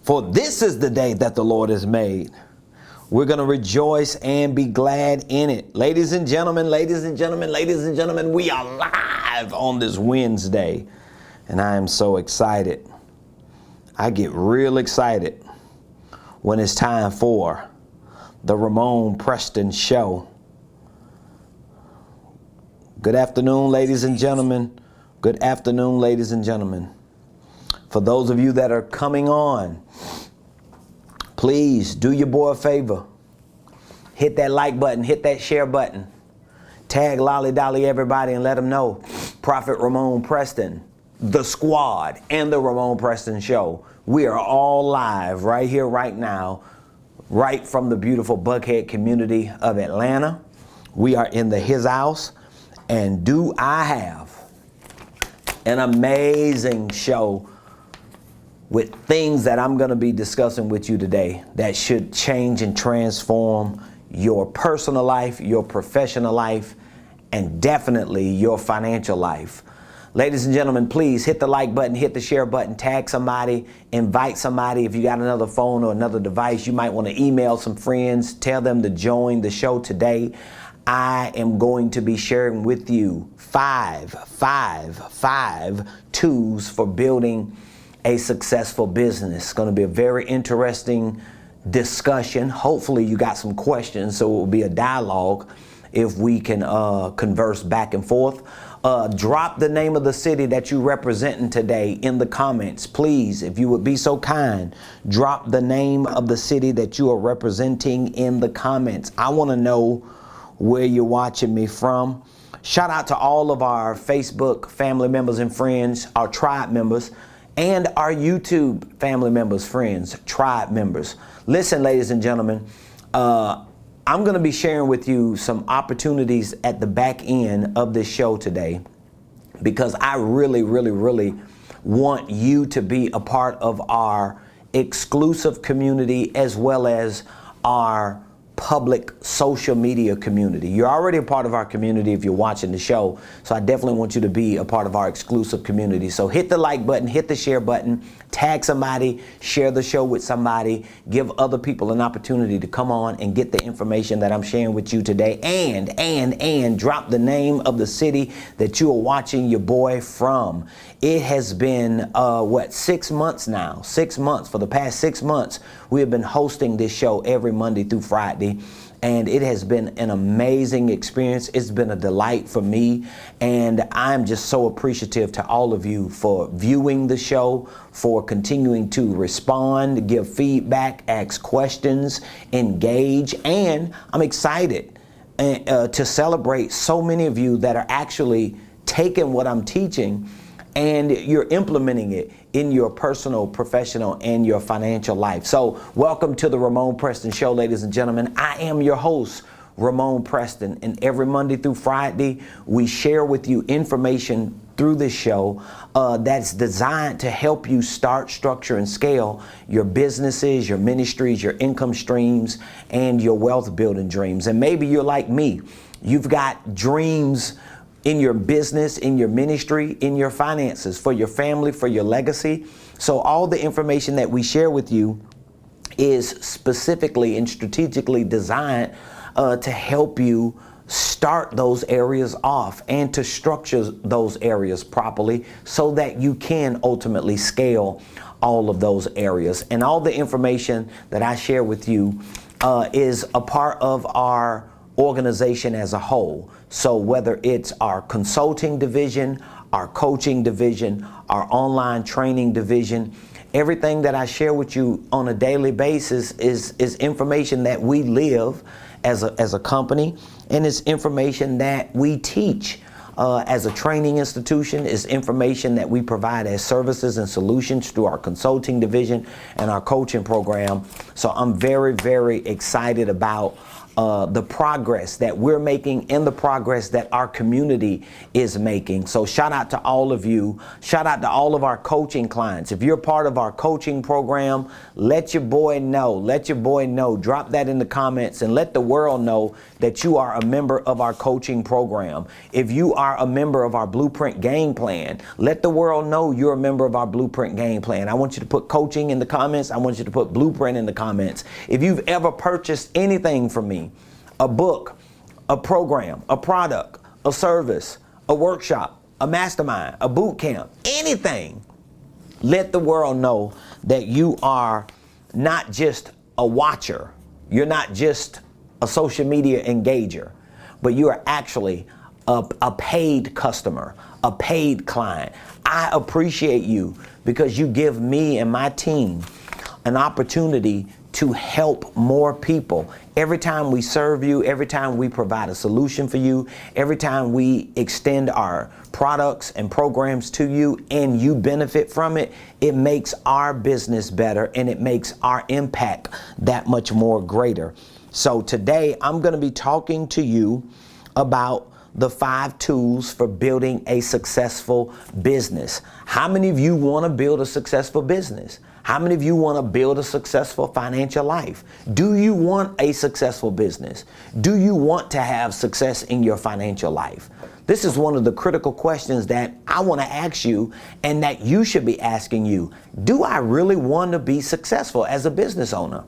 For this is the day that the Lord has made. We're going to rejoice and be glad in it. Ladies and gentlemen, ladies and gentlemen, ladies and gentlemen, we are live on this Wednesday. And I am so excited. I get real excited when it's time for the Ramonepreston Show. Good afternoon, ladies and gentlemen. Good afternoon, ladies and gentlemen. For those of you that are coming on, please do your boy a favor. Hit that like button, hit that share button. Tag Lolly Dolly everybody and let them know Prophet Ramonepreston, the squad, and the Ramonepreston Show. We are all live right here, right now, right from the beautiful Buckhead community of Atlanta. We are in his house, and do I have an amazing show with things that I'm going to be discussing with you today that should change and transform your personal life, your professional life, and definitely your financial life. Ladies and gentlemen, please hit the like button, hit the share button, tag somebody, invite somebody. If you got another phone or another device, you might want to email some friends, tell them to join the show today. I am going to be sharing with you five tools for building a successful business. It's going to be a very interesting discussion. Hopefully you got some questions, so it will be a dialogue if we can converse back and forth. Drop the name of the city that you're representing today in the comments. Please, if you would be so kind, drop the name of the city that you are representing in the comments. I want to know where you're watching me from. Shout out to all of our Facebook family members and friends, our tribe members, and our YouTube family members, friends, tribe members. Listen, ladies and gentlemen, I'm going to be sharing with you some opportunities at the back end of this show today, because I really want you to be a part of our exclusive community as well as our public social media community. You're already a part of our community if you're watching the show, so I definitely want you to be a part of our exclusive community. So hit the like button, hit the share button, tag somebody, share the show with somebody, give other people an opportunity to come on and get the information that I'm sharing with you today, and drop the name of the city that you are watching your boy from. It has been 6 months now. 6 months. For the past 6 months, we have been hosting this show every Monday through Friday, and it has been an amazing experience. It's been a delight for me, and I'm just so appreciative to all of you for viewing the show, for continuing to respond, give feedback, ask questions, engage, and I'm excited to celebrate so many of you that are actually taking what I'm teaching and you're implementing it in your personal, professional, and your financial life. So welcome to the Ramonepreston Show, ladies and gentlemen. I am your host, Ramonepreston, and every Monday through Friday, we share with you information through this show that's designed to help you start, structure, and scale your businesses, your ministries, your income streams, and your wealth building dreams. And maybe you're like me. You've got dreams in your business, in your ministry, in your finances, for your family, for your legacy. So all the information that we share with you is specifically and strategically designed to help you start those areas off and to structure those areas properly so that you can ultimately scale all of those areas. And all the information that I share with you is a part of our organization as a whole. So whether it's our consulting division, our coaching division, our online training division, everything that I share with you on a daily basis is information that we live as a company, and it's information that we teach as a training institution, is information that we provide as services and solutions through our consulting division and our coaching program. So I'm very excited about the progress that we're making and the progress that our community is making. So shout out to all of you. Shout out to all of our coaching clients. If you're part of our coaching program, let your boy know. Let your boy know. Drop that in the comments and let the world know that you are a member of our coaching program. If you are a member of our Blueprint Game Plan, let the world know you're a member of our Blueprint Game Plan. I want you to put coaching in the comments. I want you to put Blueprint in the comments. If you've ever purchased anything from me, a book, a program, a product, a service, a workshop, a mastermind, a boot camp, anything, let the world know that you are not just a watcher. You're not just a social media engager, but you are actually a paid customer, a paid client. I appreciate you because you give me and my team an opportunity to help more people. Every time we serve you, every time we provide a solution for you, every time we extend our products and programs to you and you benefit from it, it makes our business better and it makes our impact that much more greater. So today I'm going to be talking to you about the 5 tools for building a successful business. How many of you want to build a successful business? How many of you want to build a successful financial life? Do you want a successful business? Do you want to have success in your financial life? This is one of the critical questions that I want to ask you and that you should be asking you. Do I really want to be successful as a business owner?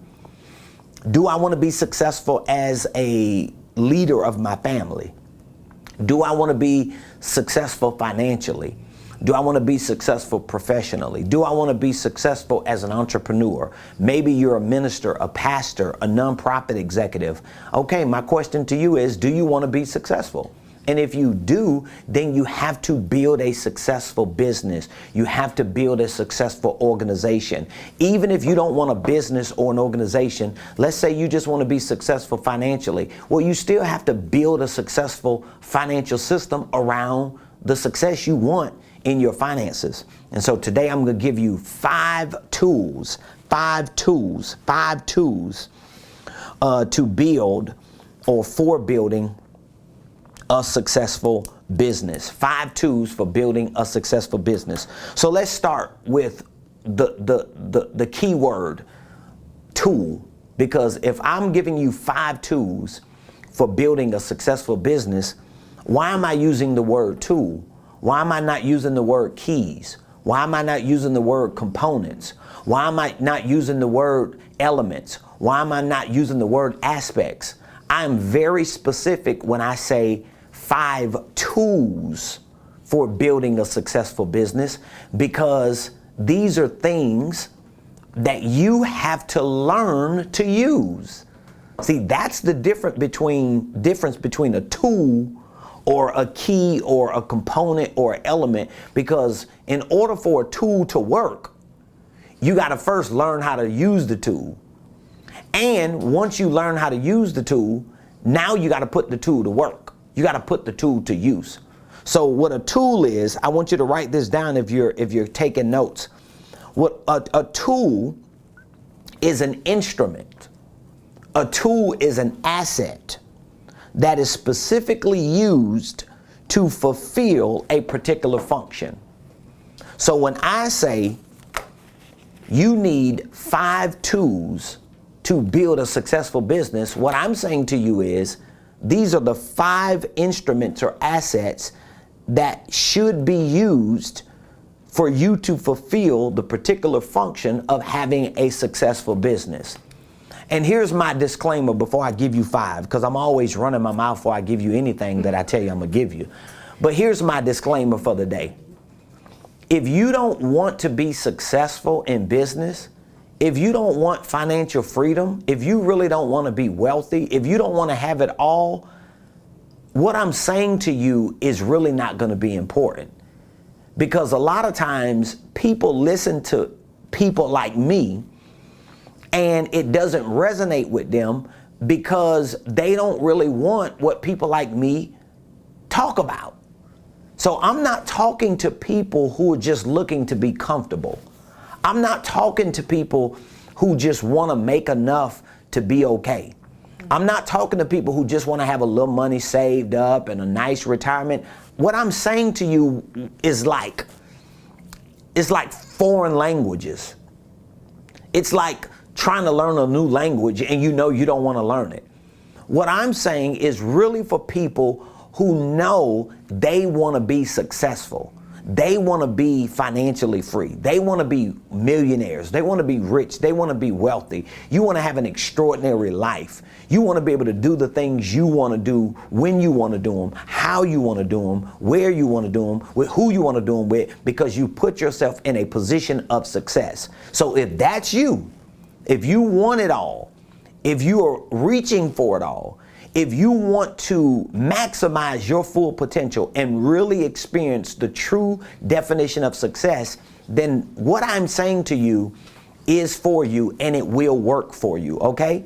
Do I want to be successful as a leader of my family? Do I want to be successful financially? Do I want to be successful professionally? Do I want to be successful as an entrepreneur? Maybe you're a minister, a pastor, a nonprofit executive. Okay, my question to you is, do you want to be successful? And if you do, then you have to build a successful business. You have to build a successful organization. Even if you don't want a business or an organization, let's say you just want to be successful financially. Well, you still have to build a successful financial system around the success you want in your finances. And so today I'm going to give you 5 tools to build or for building a successful business. 5 tools for building a successful business. So let's start with the key word, tool, because if I'm giving you 5 tools for building a successful business, why am I using the word tool? Why am I not using the word keys? Why am I not using the word components? Why am I not using the word elements? Why am I not using the word aspects? I am very specific when I say 5 tools for building a successful business, because these are things that you have to learn to use. See, that's the difference between a tool or a key or a component or an element, because in order for a tool to work, you got to first learn how to use the tool. And once you learn how to use the tool, now you got to put the tool to work. You got to put the tool to use. So what a tool is, I want you to write this down if you're taking notes. What a tool is an instrument. A tool is an asset that is specifically used to fulfill a particular function. So when I say you need 5 tools to build a successful business, what I'm saying to you is these are the 5 instruments or assets that should be used for you to fulfill the particular function of having a successful business. And here's my disclaimer before I give you 5, because I'm always running my mouth before I give you anything that I tell you I'm going to give you. But here's my disclaimer for the day. If you don't want to be successful in business, if you don't want financial freedom, if you really don't want to be wealthy, if you don't want to have it all, what I'm saying to you is really not going to be important. Because a lot of times people listen to people like me and it doesn't resonate with them because they don't really want what people like me talk about. So I'm not talking to people who are just looking to be comfortable. I'm not talking to people who just want to make enough to be okay. I'm not talking to people who just want to have a little money saved up and a nice retirement. What I'm saying to you is it's like foreign languages. It's like trying to learn a new language and you know you don't want to learn it. What I'm saying is really for people who know they want to be successful. They want to be financially free. They want to be millionaires. They want to be rich. They want to be wealthy. You want to have an extraordinary life. You want to be able to do the things you want to do, when you want to do them, how you want to do them, where you want to do them, with who you want to do them with, because you put yourself in a position of success. So if that's you, if you want it all, if you are reaching for it all, if you want to maximize your full potential and really experience the true definition of success, then what I'm saying to you is for you and it will work for you, okay?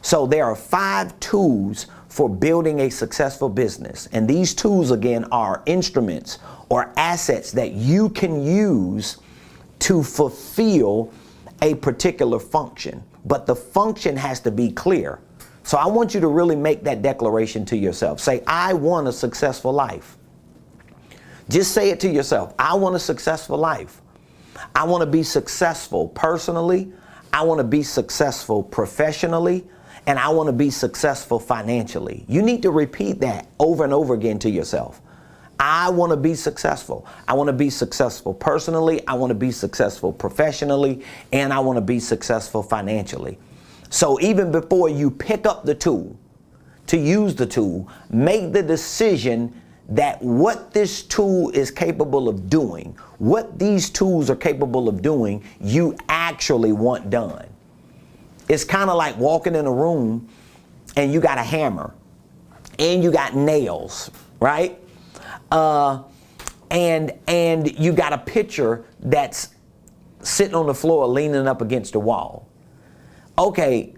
So there are 5 tools for building a successful business. And these tools, again, are instruments or assets that you can use to fulfill a particular function. But the function has to be clear. So I want you to really make that declaration to yourself. Say, I want a successful life. Just say it to yourself. I want a successful life. I want to be successful personally. I want to be successful professionally. And I want to be successful financially. You need to repeat that over and over again to yourself. I want to be successful. I want to be successful personally. I want to be successful professionally. And I want to be successful financially. So even before you pick up the tool, to use the tool, make the decision that what this tool is capable of doing, what these tools are capable of doing, you actually want done. It's kind of like walking in a room and you got a hammer and you got nails, right? And you got a pitcher that's sitting on the floor leaning up against the wall. Okay,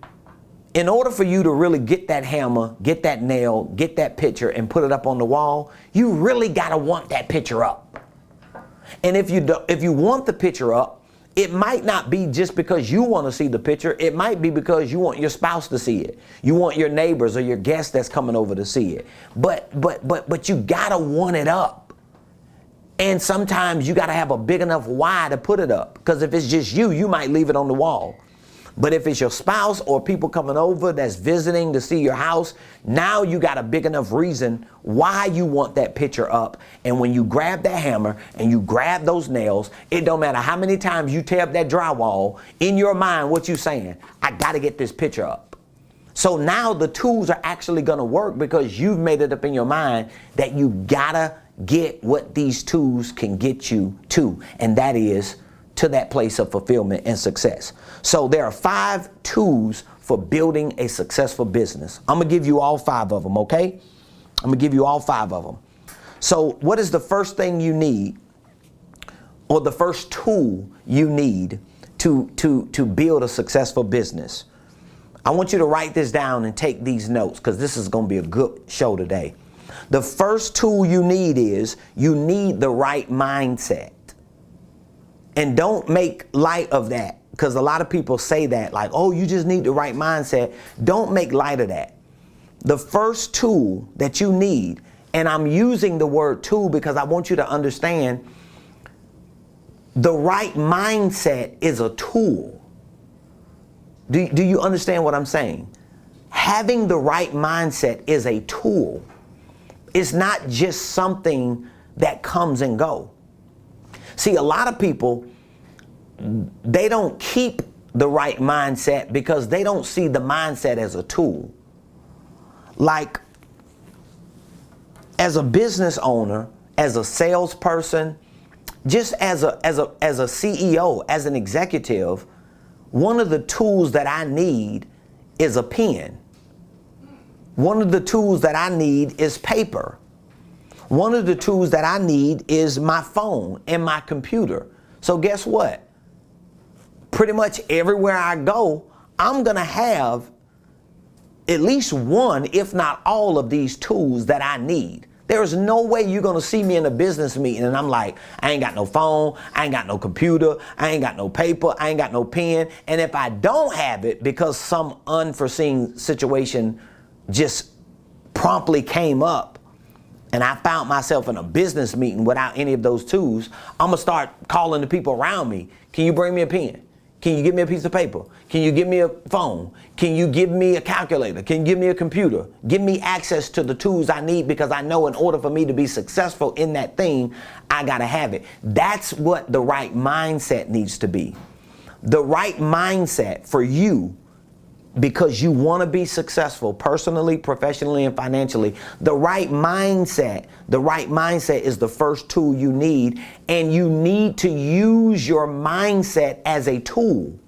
in order for you to really get that hammer, get that nail, get that pitcher and put it up on the wall, you really got to want that pitcher up. And if you want the pitcher up, it might not be just because you want to see the picture. It might be because you want your spouse to see it. You want your neighbors or your guests that's coming over to see it. But you gotta want it up. And sometimes you gotta have a big enough why to put it up. Because if it's just you, you might leave it on the wall. But if it's your spouse or people coming over that's visiting to see your house, now you got a big enough reason why you want that picture up. And when you grab that hammer and you grab those nails, it don't matter how many times you tear up that drywall, in your mind, what you saying? I got to get this picture up. So now the tools are actually going to work because you've made it up in your mind that you got to get what these tools can get you to. And that is to that place of fulfillment and success. So there are 5 tools for building a successful business. I'm going to give you all 5 of them, okay? I'm going to give you all 5 of them. So what is the first thing you need, or the first tool you need to build a successful business? I want you to write this down and take these notes because this is going to be a good show today. The first tool you need is you need the right mindset. And don't make light of that, because a lot of people say that like, oh, you just need the right mindset. Don't make light of that. The first tool that you need, and I'm using the word tool because I want you to understand the right mindset is a tool. Do you understand what I'm saying? Having the right mindset is a tool. It's not just something that comes and go. See, a lot of people, they don't keep the right mindset because they don't see the mindset as a tool. Like, as a business owner, as a salesperson, just as a CEO, as an executive, one of the tools that I need is a pen. One of the tools that I need is paper. One of the tools that I need is my phone and my computer. So guess what? Pretty much everywhere I go, I'm going to have at least one, if not all of these tools that I need There is no way you're going to see me in a business meeting and I'm like, I ain't got no phone, I ain't got no computer, I ain't got no paper, I ain't got no pen. And if I don't have it because some unforeseen situation just promptly came up and I found myself in a business meeting without any of those tools, I'm going to start calling the people around me. Can you bring me a pen? Can you give me a piece of paper? Can you give me a phone? Can you give me a calculator? Can you give me a computer? Give me access to the tools I need, because I know in order for me to be successful in that thing, I gotta have it. That's what the right mindset needs to be. The right mindset for you, because you want to be successful personally, professionally, and financially. The right mindset is the first tool you need, and you need to use your mindset as a tool.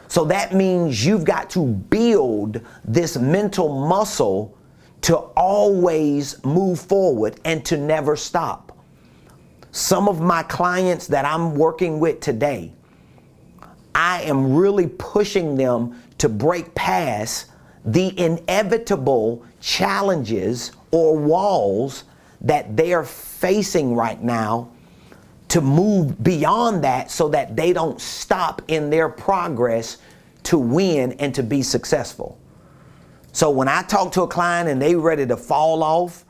So that means you've got to build this mental muscle to always move forward and to never stop. Some of my clients that I'm working with today, I am really pushing them to break past the inevitable challenges or walls that they are facing right now, to move beyond that so that they don't stop in their progress to win and to be successful. So when I talk to a client and they ready to fall off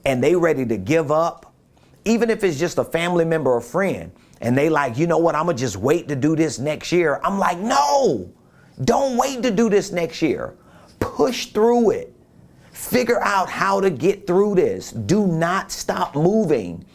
and they ready to give up, even if it's just a family member or friend, and they like, you know what, I'm gonna just wait to do this next year. I'm like, no, don't wait to do this next year. Push through it. Figure out how to get through this. Do not stop moving.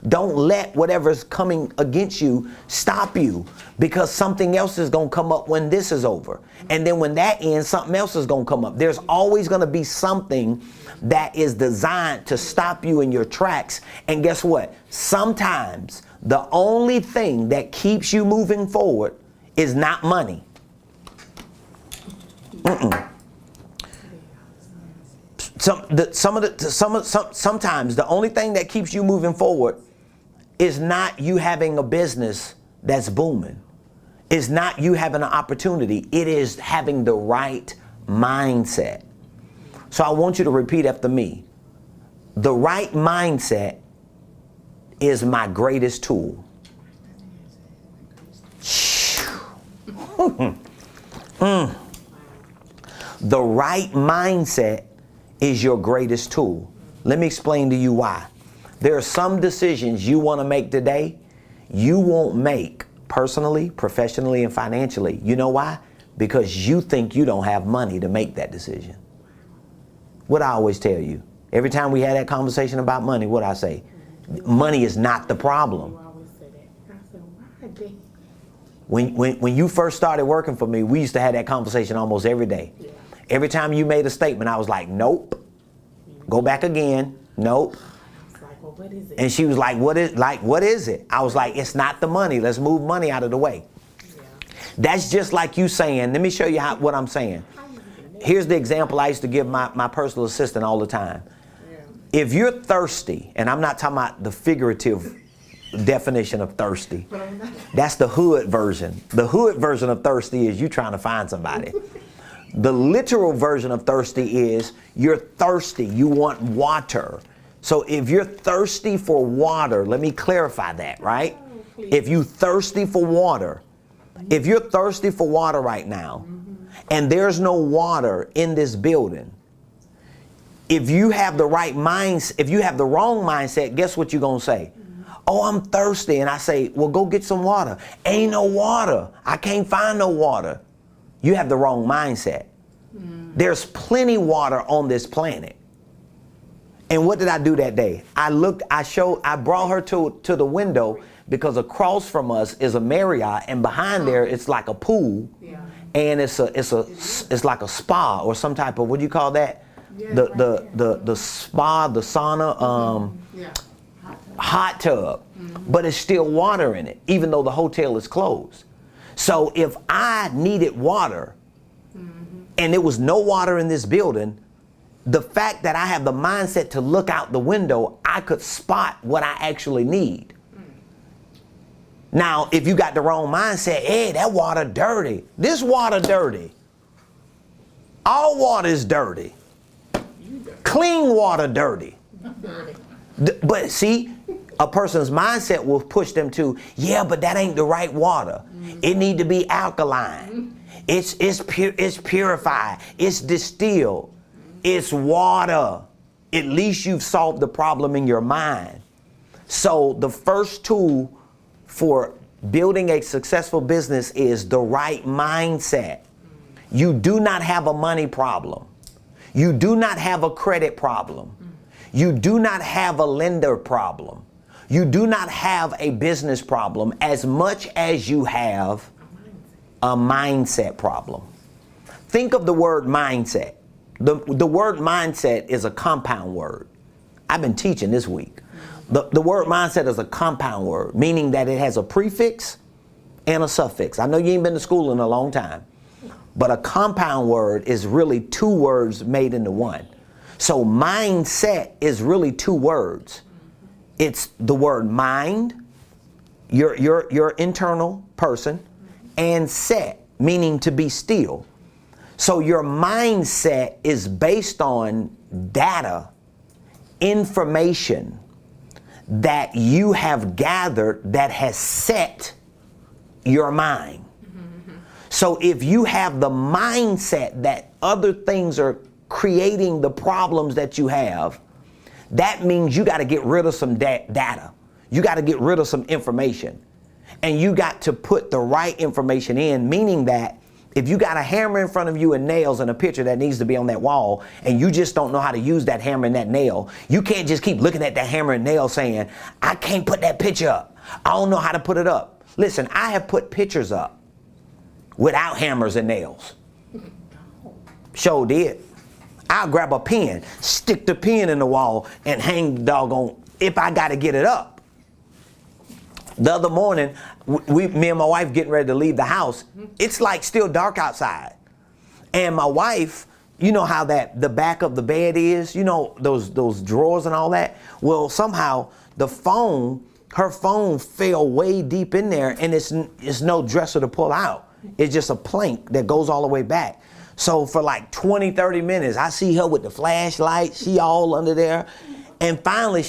Don't let whatever's coming against you stop you, because something else is gonna come up when this is over. And then when that ends, something else is gonna come up. There's always gonna be something that is designed to stop you in your tracks. And guess what? Sometimes the only thing that keeps you moving forward is not money. Sometimes the only thing that keeps you moving forward is not you having a business that's booming. It's not you having an opportunity. It is having the right mindset. So I want you to repeat after me. The right mindset is my greatest tool. The right mindset is your greatest tool. Let me explain to you why. There are some decisions you want to make today you won't make personally, professionally, and financially. You know why? Because you think you don't have money to make that decision. What I always tell you, every time we had that conversation about money, what I say, money is not the problem. When you first started working for me, we used to have that conversation almost every day. Yeah. Every time you made a statement, I was like, nope. Go back again. Nope. Like, well, what is it? And she was like, what is it? I was like, it's not the money. Let's move money out of the way. Yeah. That's just like you saying, let me show you what I'm saying. Here's the example I used to give my personal assistant all the time. Yeah. If you're thirsty, and I'm not talking about the figurative definition of thirsty. That's the hood version. The hood version of thirsty is you trying to find somebody. The literal version of thirsty is you're thirsty, you want water. So if you're thirsty for water, let me clarify that, right? If you're thirsty for water, if you're thirsty for water right now, and there's no water in this building, if you have the right mindset, if you have the wrong mindset, guess what you're gonna say? Oh, I'm thirsty. And I say, well, go get some water. Ain't no water. I can't find no water. You have the wrong mindset. There's plenty water on this planet. And what did I do that day? I brought her to the window, because across from us is a Marriott, and behind there it's like a pool. Yeah. And it's like a spa or some type of, what do you call that? Yeah, the spa, the sauna, hot tub, but it's still water in it, even though the hotel is closed. So if I needed water and there was no water in this building, the fact that I have the mindset to look out the window, I could spot what I actually need. Now, if you got the wrong mindset, hey, that water dirty. This water dirty. All water is dirty. Clean water dirty. But see, a person's mindset will push them to, yeah, but that ain't the right water. It need to be alkaline. It's purified. It's distilled. It's water. At least you've solved the problem in your mind. So the first tool for building a successful business is the right mindset. You do not have a money problem. You do not have a credit problem. You do not have a lender problem. You do not have a business problem as much as you have a mindset problem. Think of the word mindset. The word mindset is a compound word. I've been teaching this week. The word mindset is a compound word, meaning that it has a prefix and a suffix. I know you ain't been to school in a long time, but a compound word is really two words made into one. So mindset is really two words. It's the word mind, your internal person, and set, meaning to be still. So your mindset is based on data, information that you have gathered that has set your mind. So if you have the mindset that other things are creating the problems that you have, that means you got to get rid of some data. You got to get rid of some information. And you got to put the right information in, meaning that if you got a hammer in front of you and nails and a picture that needs to be on that wall, and you just don't know how to use that hammer and that nail, you can't just keep looking at that hammer and nail saying, I can't put that picture up. I don't know how to put it up. Listen, I have put pictures up without hammers and nails. Sure did. I'll grab a pen, stick the pen in the wall, and hang the doggone if I got to get it up. The other morning, me and my wife getting ready to leave the house. It's like still dark outside. And my wife, you know how the back of the bed is, you know, those drawers and all that? Well, somehow her phone fell way deep in there, and it's no dresser to pull out. It's just a plank that goes all the way back. So for like 20, 30 minutes, I see her with the flashlight. She all under there. And finally,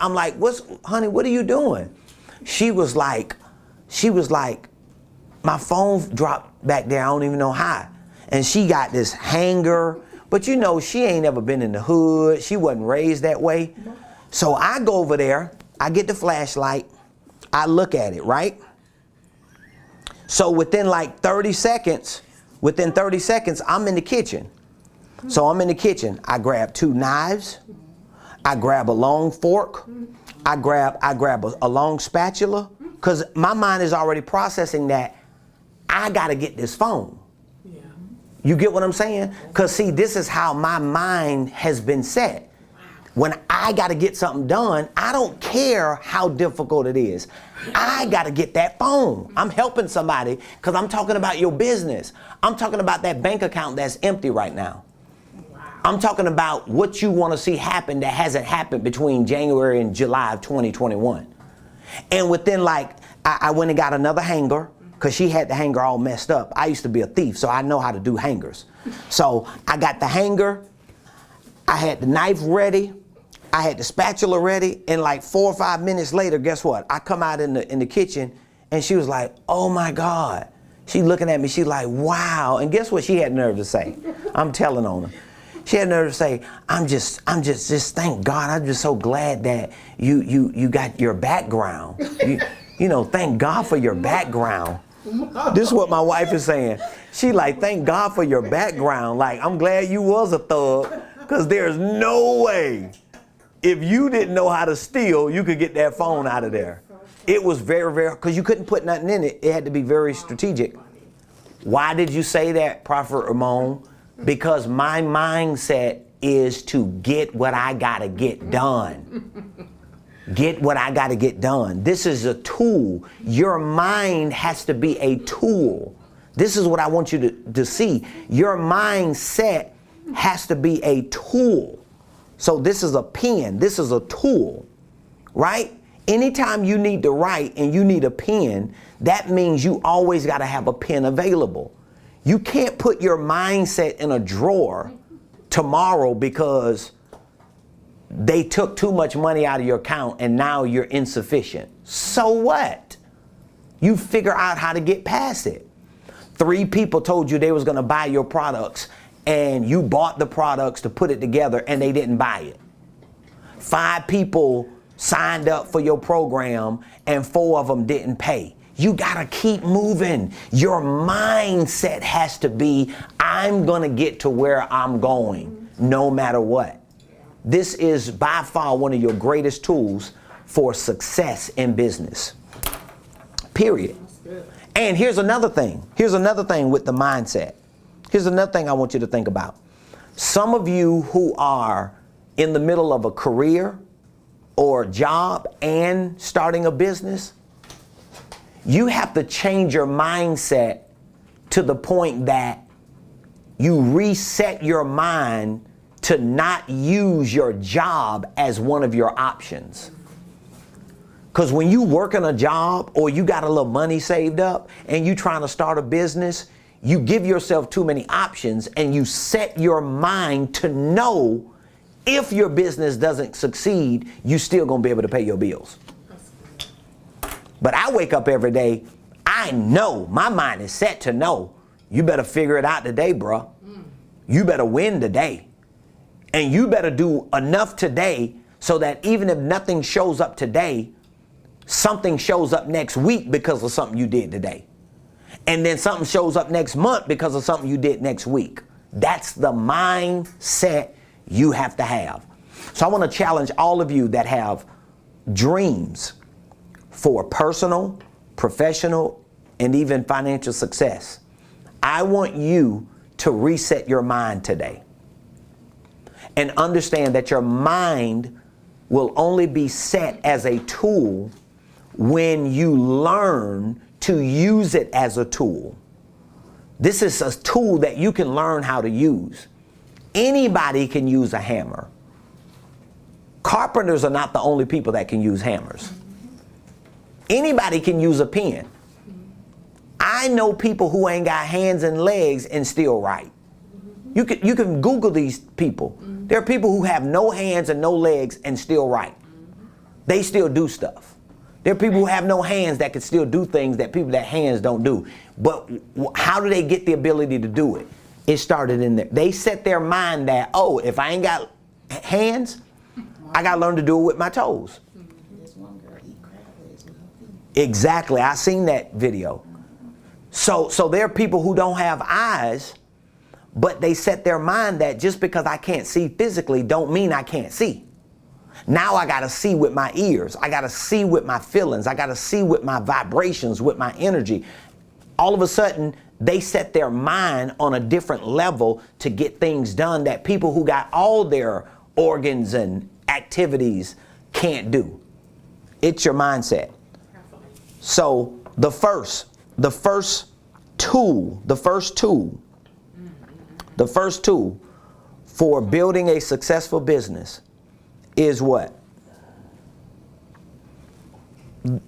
I'm like, honey, what are you doing? She was like, my phone dropped back there. I don't even know how. And she got this hanger. But you know, she ain't never been in the hood. She wasn't raised that way. So I go over there. I get the flashlight. I look at it, right? So within 30 seconds, I'm in the kitchen. So I'm in the kitchen. I grab 2 knives. I grab a long fork. I grab a long spatula, because my mind is already processing that I got to get this phone. Yeah. You get what I'm saying? Because see, this is how my mind has been set. When I got to get something done, I don't care how difficult it is. I got to get that phone. I'm helping somebody because I'm talking about your business. I'm talking about that bank account that's empty right now. I'm talking about what you want to see happen that hasn't happened between January and July of 2021. And within I went and got another hanger because she had the hanger all messed up. I used to be a thief, so I know how to do hangers. So I got the hanger. I had the knife ready. I had the spatula ready, and 4 or 5 minutes later, guess what? I come out in the kitchen, and she was like, oh my God. She looking at me, she's like, wow. And guess what she had nerve to say? I'm telling on her. She had nerve to say, I'm just thank God. I'm just so glad that you got your background. You know, thank God for your background. This is what my wife is saying. She like, thank God for your background. Like, I'm glad you was a thug, because there's no way if you didn't know how to steal, you could get that phone out of there. It was very, very, because you couldn't put nothing in it. It had to be very strategic. Why did you say that, Prophet Ramon? Because my mindset is to get what I got to get done. Get what I got to get done. This is a tool. Your mind has to be a tool. This is what I want you to see. Your mindset has to be a tool. So this is a pen. This is a tool, right? Anytime you need to write and you need a pen, that means you always got to have a pen available. You can't put your mindset in a drawer tomorrow because they took too much money out of your account and now you're insufficient. So what? You figure out how to get past it. 3 people told you they was going to buy your products and you bought the products to put it together and they didn't buy it. 5 people signed up for your program and 4 of them didn't pay. You got to keep moving. Your mindset has to be, I'm going to get to where I'm going no matter what. This is by far one of your greatest tools for success in business. Period. And here's another thing. Here's another thing with the mindset. Here's another thing I want you to think about. Some of you who are in the middle of a career or job and starting a business, you have to change your mindset to the point that you reset your mind to not use your job as one of your options. Because when you work in a job or you got a little money saved up and you trying to start a business, you give yourself too many options and you set your mind to know if your business doesn't succeed, you still gonna be able to pay your bills. But I wake up every day, I know, my mind is set to know, you better figure it out today, bro. You better win today. And you better do enough today so that even if nothing shows up today, something shows up next week because of something you did today. And then something shows up next month because of something you did next week. That's the mindset you have to have. So I want to challenge all of you that have dreams for personal, professional, and even financial success. I want you to reset your mind today and understand that your mind will only be set as a tool when you learn to use it as a tool. This is a tool that you can learn how to use. Anybody can use a hammer. Carpenters are not the only people that can use hammers. Anybody can use a pen. I know people who ain't got hands and legs and still write. You can Google these people. There are people who have no hands and no legs and still write. They still do stuff. There are people who have no hands that can still do things that people that hands don't do. But how do they get the ability to do it? It started in there. They set their mind that, oh, if I ain't got hands, I got to learn to do it with my toes. There's one girl eat crab legs with her feet. Exactly. I seen that video. So there are people who don't have eyes, but they set their mind that just because I can't see physically don't mean I can't see. Now I got to see with my ears. I got to see with my feelings. I got to see with my vibrations, with my energy. All of a sudden, they set their mind on a different level to get things done that people who got all their organs and activities can't do. It's your mindset. So the first tool for building a successful business is what?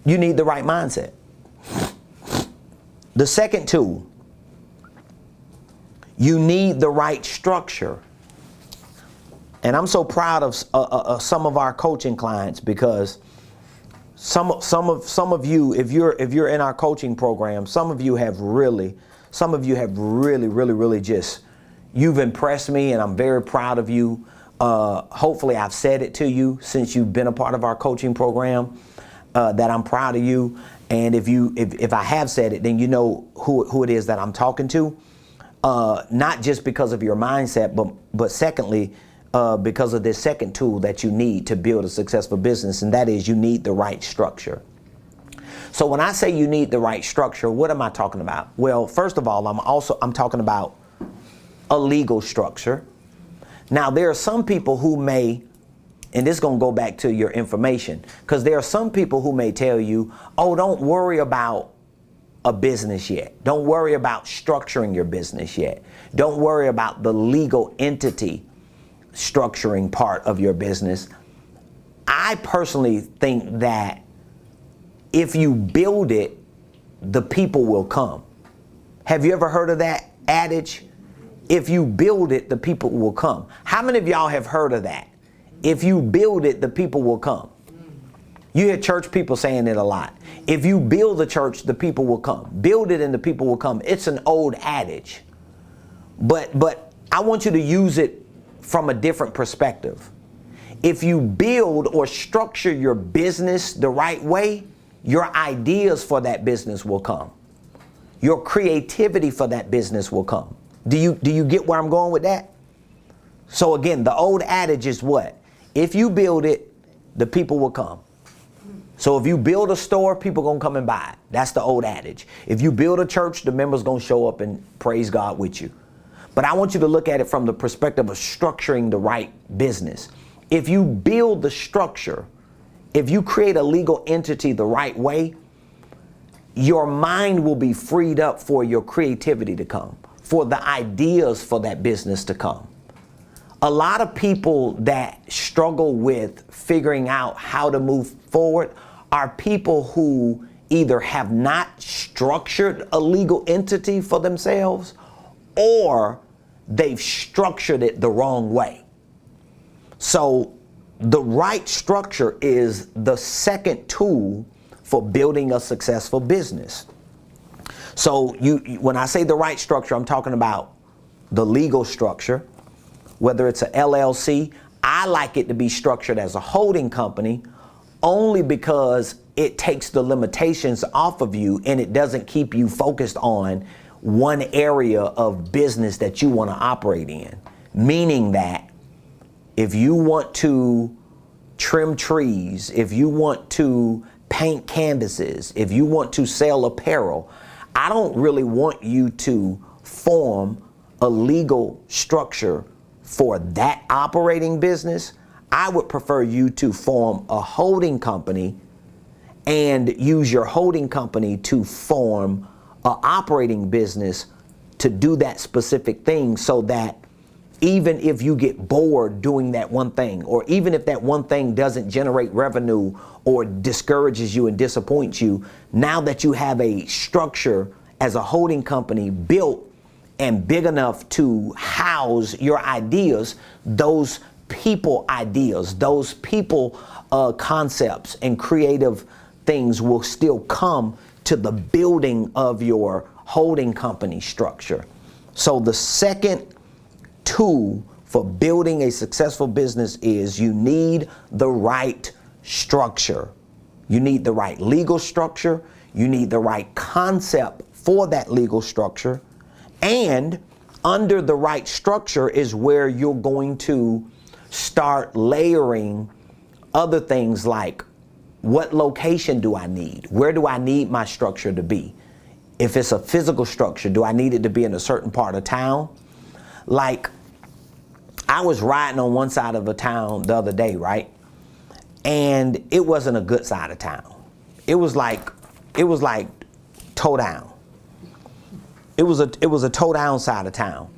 You need the right mindset. The second tool, you need the right structure. And I'm so proud of some of our coaching clients because some of you, if you're in our coaching program, some of you have really just, you've impressed me, and I'm very proud of you. Hopefully I've said it to you since you've been a part of our coaching program, that I'm proud of you. And if I have said it, then you know who it is that I'm talking to. Not just because of your mindset, but secondly, because of this second tool that you need to build a successful business, and that is you need the right structure. So when I say you need the right structure, what am I talking about? Well, first of all, I'm talking about a legal structure. Now, there are some people who may, and this is going to go back to your information, because there are some people who may tell you, oh, don't worry about a business yet. Don't worry about structuring your business yet. Don't worry about the legal entity structuring part of your business. I personally think that if you build it, the people will come. Have you ever heard of that adage? If you build it, the people will come. How many of y'all have heard of that? If you build it, the people will come. You hear church people saying it a lot. If you build the church, the people will come. Build it and the people will come. It's an old adage. But I want you to use it from a different perspective. If you build or structure your business the right way, your ideas for that business will come. Your creativity for that business will come. Do you get where I'm going with that? So again, the old adage is what? If you build it, the people will come. So if you build a store, people gonna come and buy it. That's the old adage. If you build a church, the members gonna show up and praise God with you. But I want you to look at it from the perspective of structuring the right business. If you build the structure, if you create a legal entity the right way, your mind will be freed up for your creativity to come, for the ideas for that business to come. A lot of people that struggle with figuring out how to move forward are people who either have not structured a legal entity for themselves or they've structured it the wrong way. So the right structure is the second tool for building a successful business. So when I say the right structure, I'm talking about the legal structure, whether it's a LLC. I like it to be structured as a holding company only because it takes the limitations off of you and it doesn't keep you focused on one area of business that you want to operate in. Meaning that if you want to trim trees, if you want to paint canvases, if you want to sell apparel, I don't really want you to form a legal structure for that operating business. I would prefer you to form a holding company and use your holding company to form an operating business to do that specific thing, so that even if you get bored doing that one thing, or even if that one thing doesn't generate revenue or discourages you and disappoints you, now that you have a structure as a holding company built and big enough to house your ideas, those people ideas, those people concepts and creative things will still come to the building of your holding company structure. So the second tool for building a successful business is you need the right structure. You need the right legal structure. You need the right concept for that legal structure. And under the right structure is where you're going to start layering other things like, what location do I need? Where do I need my structure to be? If it's a physical structure, do I need it to be in a certain part of town? Like, I was riding on one side of the town the other day, right? And it wasn't a good side of town. It was like toe down. It was a toe down side of town.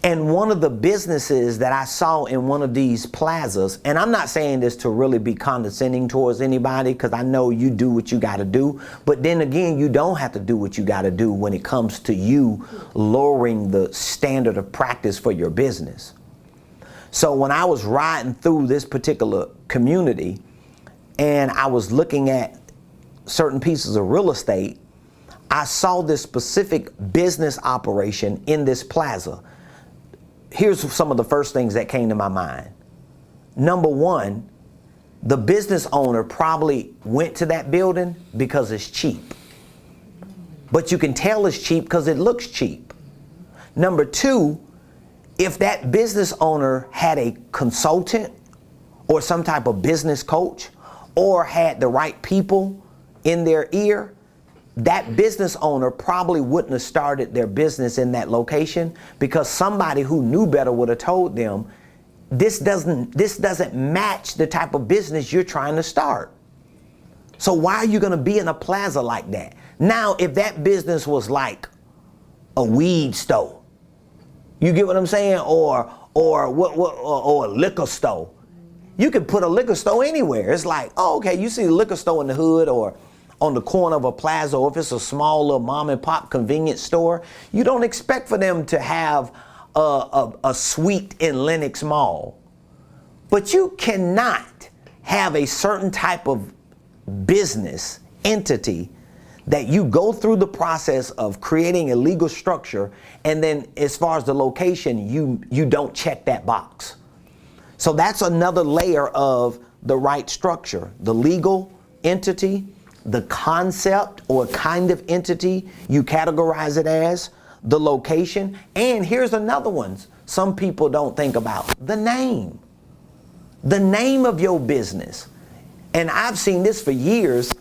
And one of the businesses that I saw in one of these plazas, and I'm not saying this to really be condescending towards anybody, because I know you do what you got to do. But then again, you don't have to do what you got to do when it comes to you lowering the standard of practice for your business. So when I was riding through this particular community and I was looking at certain pieces of real estate, I saw this specific business operation in this plaza. Here's some of the first things that came to my mind. Number one, the business owner probably went to that building because it's cheap. But you can tell it's cheap because it looks cheap. Number two, if that business owner had a consultant or some type of business coach or had the right people in their ear, that business owner probably wouldn't have started their business in that location, because somebody who knew better would have told them, this doesn't match the type of business you're trying to start. So why are you going to be in a plaza like that? Now, if that business was like a weed store, you get what I'm saying? Or a liquor store. You could put a liquor store anywhere. It's like, oh, okay, you see a liquor store in the hood or on the corner of a plaza, or if it's a small little mom and pop convenience store, you don't expect for them to have a suite in Lenox Mall. But you cannot have a certain type of business entity that you go through the process of creating a legal structure, and then as far as the location, you don't check that box. So that's another layer of the right structure. The legal entity, the concept or kind of entity you categorize it as, the location, and here's another one some people don't think about: the name. The name of your business. And I've seen this for years,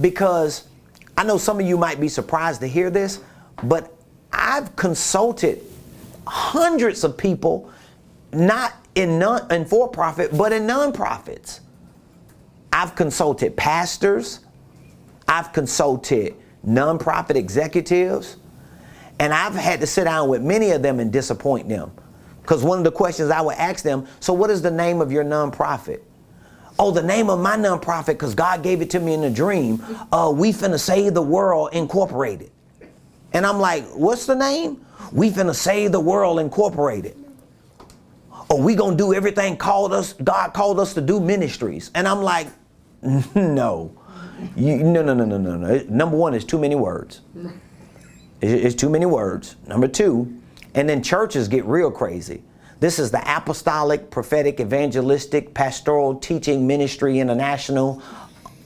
because I know some of you might be surprised to hear this, but I've consulted hundreds of people, not in for-profit, but in nonprofits. I've consulted pastors, I've consulted nonprofit executives, and I've had to sit down with many of them and disappoint them. Because one of the questions I would ask them, so what is the name of your nonprofit? Oh, the name of my nonprofit, because God gave it to me in a dream, We Finna Save the World Incorporated. And I'm like, what's the name? We Finna Save the World Incorporated. Oh, we gonna do everything God called us to do ministries. And I'm like, no. No. Number one, it's too many words. It's too many words. Number two, and then churches get real crazy. This is the Apostolic, Prophetic, Evangelistic, Pastoral Teaching Ministry International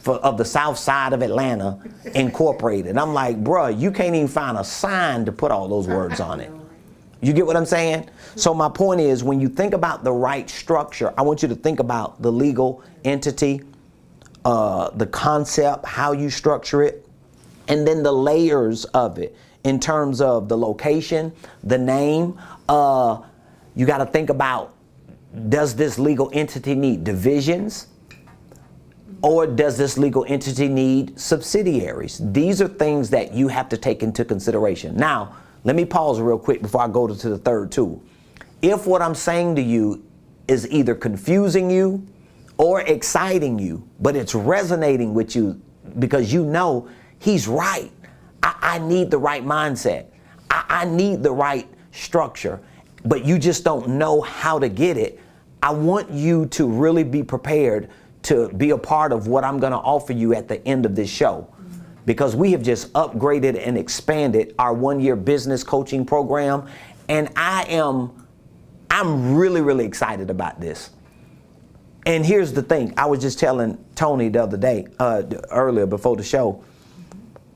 of the South Side of Atlanta Incorporated. And I'm like, bruh, you can't even find a sign to put all those words on it. You get what I'm saying? So my point is, when you think about the right structure, I want you to think about the legal entity, the concept, how you structure it, and then the layers of it in terms of the location, the name. You got to think about, does this legal entity need divisions, or does this legal entity need subsidiaries? These are things that you have to take into consideration. Now, let me pause real quick before I go to the third tool. If what I'm saying to you is either confusing you or exciting you, but it's resonating with you because you know he's right. I need the right mindset. I need the right structure, but you just don't know how to get it. I want you to really be prepared to be a part of what I'm going to offer you at the end of this show, because we have just upgraded and expanded our one-year business coaching program. And I'm really, really excited about this. And here's the thing. I was just telling Tony the other day, earlier before the show,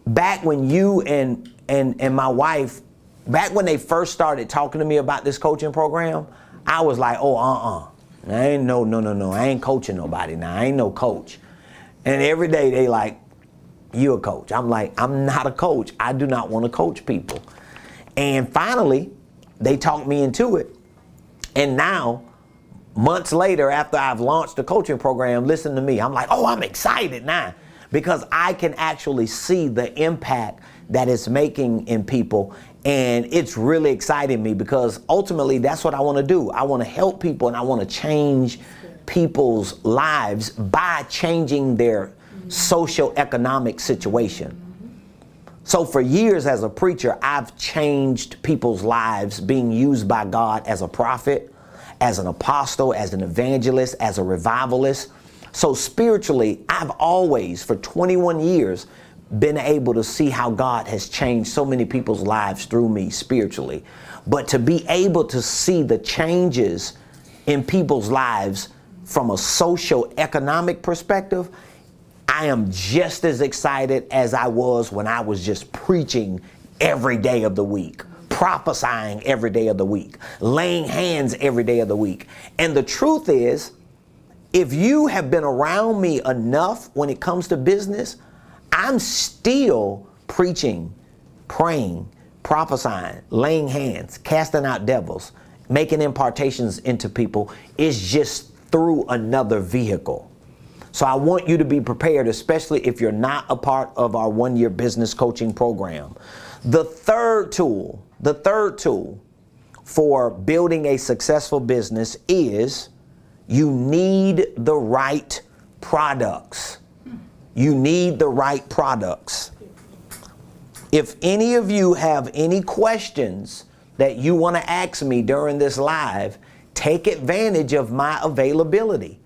back when you and my wife, back when they first started talking to me about this coaching program, I was like, oh, I ain't no. I ain't coaching nobody now. I ain't no coach. And every day they like, you a coach. I'm like, I'm not a coach. I do not want to coach people. And finally, they talked me into it. And now, months later, after I've launched the coaching program, listen to me. I'm like, oh, I'm excited now, because I can actually see the impact that it's making in people. And it's really exciting me, because ultimately that's what I want to do. I want to help people, and I want to change people's lives by changing their socioeconomic situation. So for years as a preacher, I've changed people's lives, being used by God as a prophet, as an apostle, as an evangelist, as a revivalist. So spiritually, I've always, for 21 years, been able to see how God has changed so many people's lives through me spiritually. But to be able to see the changes in people's lives from a socio-economic perspective, I am just as excited as I was when I was just preaching every day of the week, prophesying every day of the week, laying hands every day of the week. And the truth is, if you have been around me enough when it comes to business, I'm still preaching, praying, prophesying, laying hands, casting out devils, making impartations into people. It's just through another vehicle. So I want you to be prepared, especially if you're not a part of our one-year business coaching program. The third tool for building a successful business is you need the right products. You need the right products. If any of you have any questions that you want to ask me during this live, take advantage of my availability.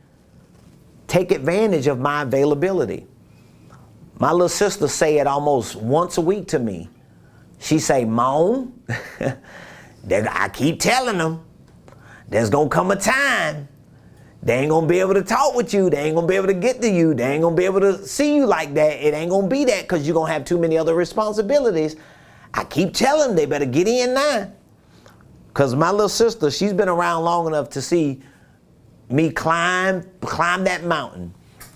Take advantage of my availability. My little sister say it almost once a week to me. She say, Mom, I keep telling them, there's going to come a time they ain't going to be able to talk with you. They ain't going to be able to get to you. They ain't going to be able to see you like that. It ain't going to be that because you're going to have too many other responsibilities. I keep telling them they better get in now. Because my little sister, she's been around long enough to see me climb that mountain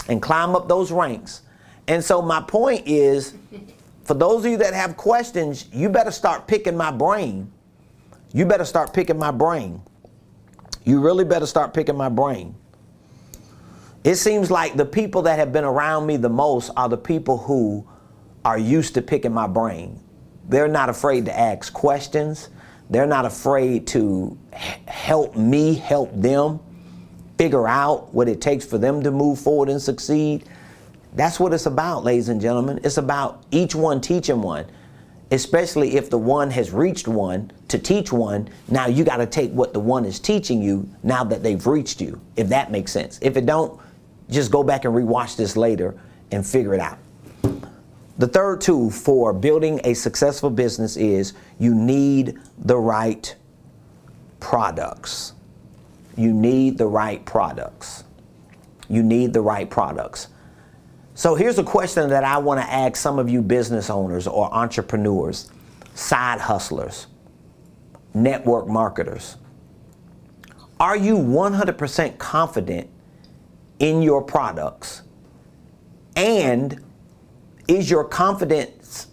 and climb up those ranks. And so my point is, for those of you that have questions, you better start picking my brain. You better start picking my brain. You really better start picking my brain. It seems like the people that have been around me the most are the people who are used to picking my brain. They're not afraid to ask questions. They're not afraid to help me help them figure out what it takes for them to move forward and succeed. That's what it's about, ladies and gentlemen. It's about each one teaching one, especially if the one has reached one to teach one. Now you got to take what the one is teaching you now that they've reached you, if that makes sense. If it don't, just go back and rewatch this later and figure it out. The third tool for building a successful business is you need the right products. You need the right products. You need the right products. So here's a question that I want to ask some of you business owners or entrepreneurs, side hustlers, network marketers. Are you 100% confident in your products? And is your confidence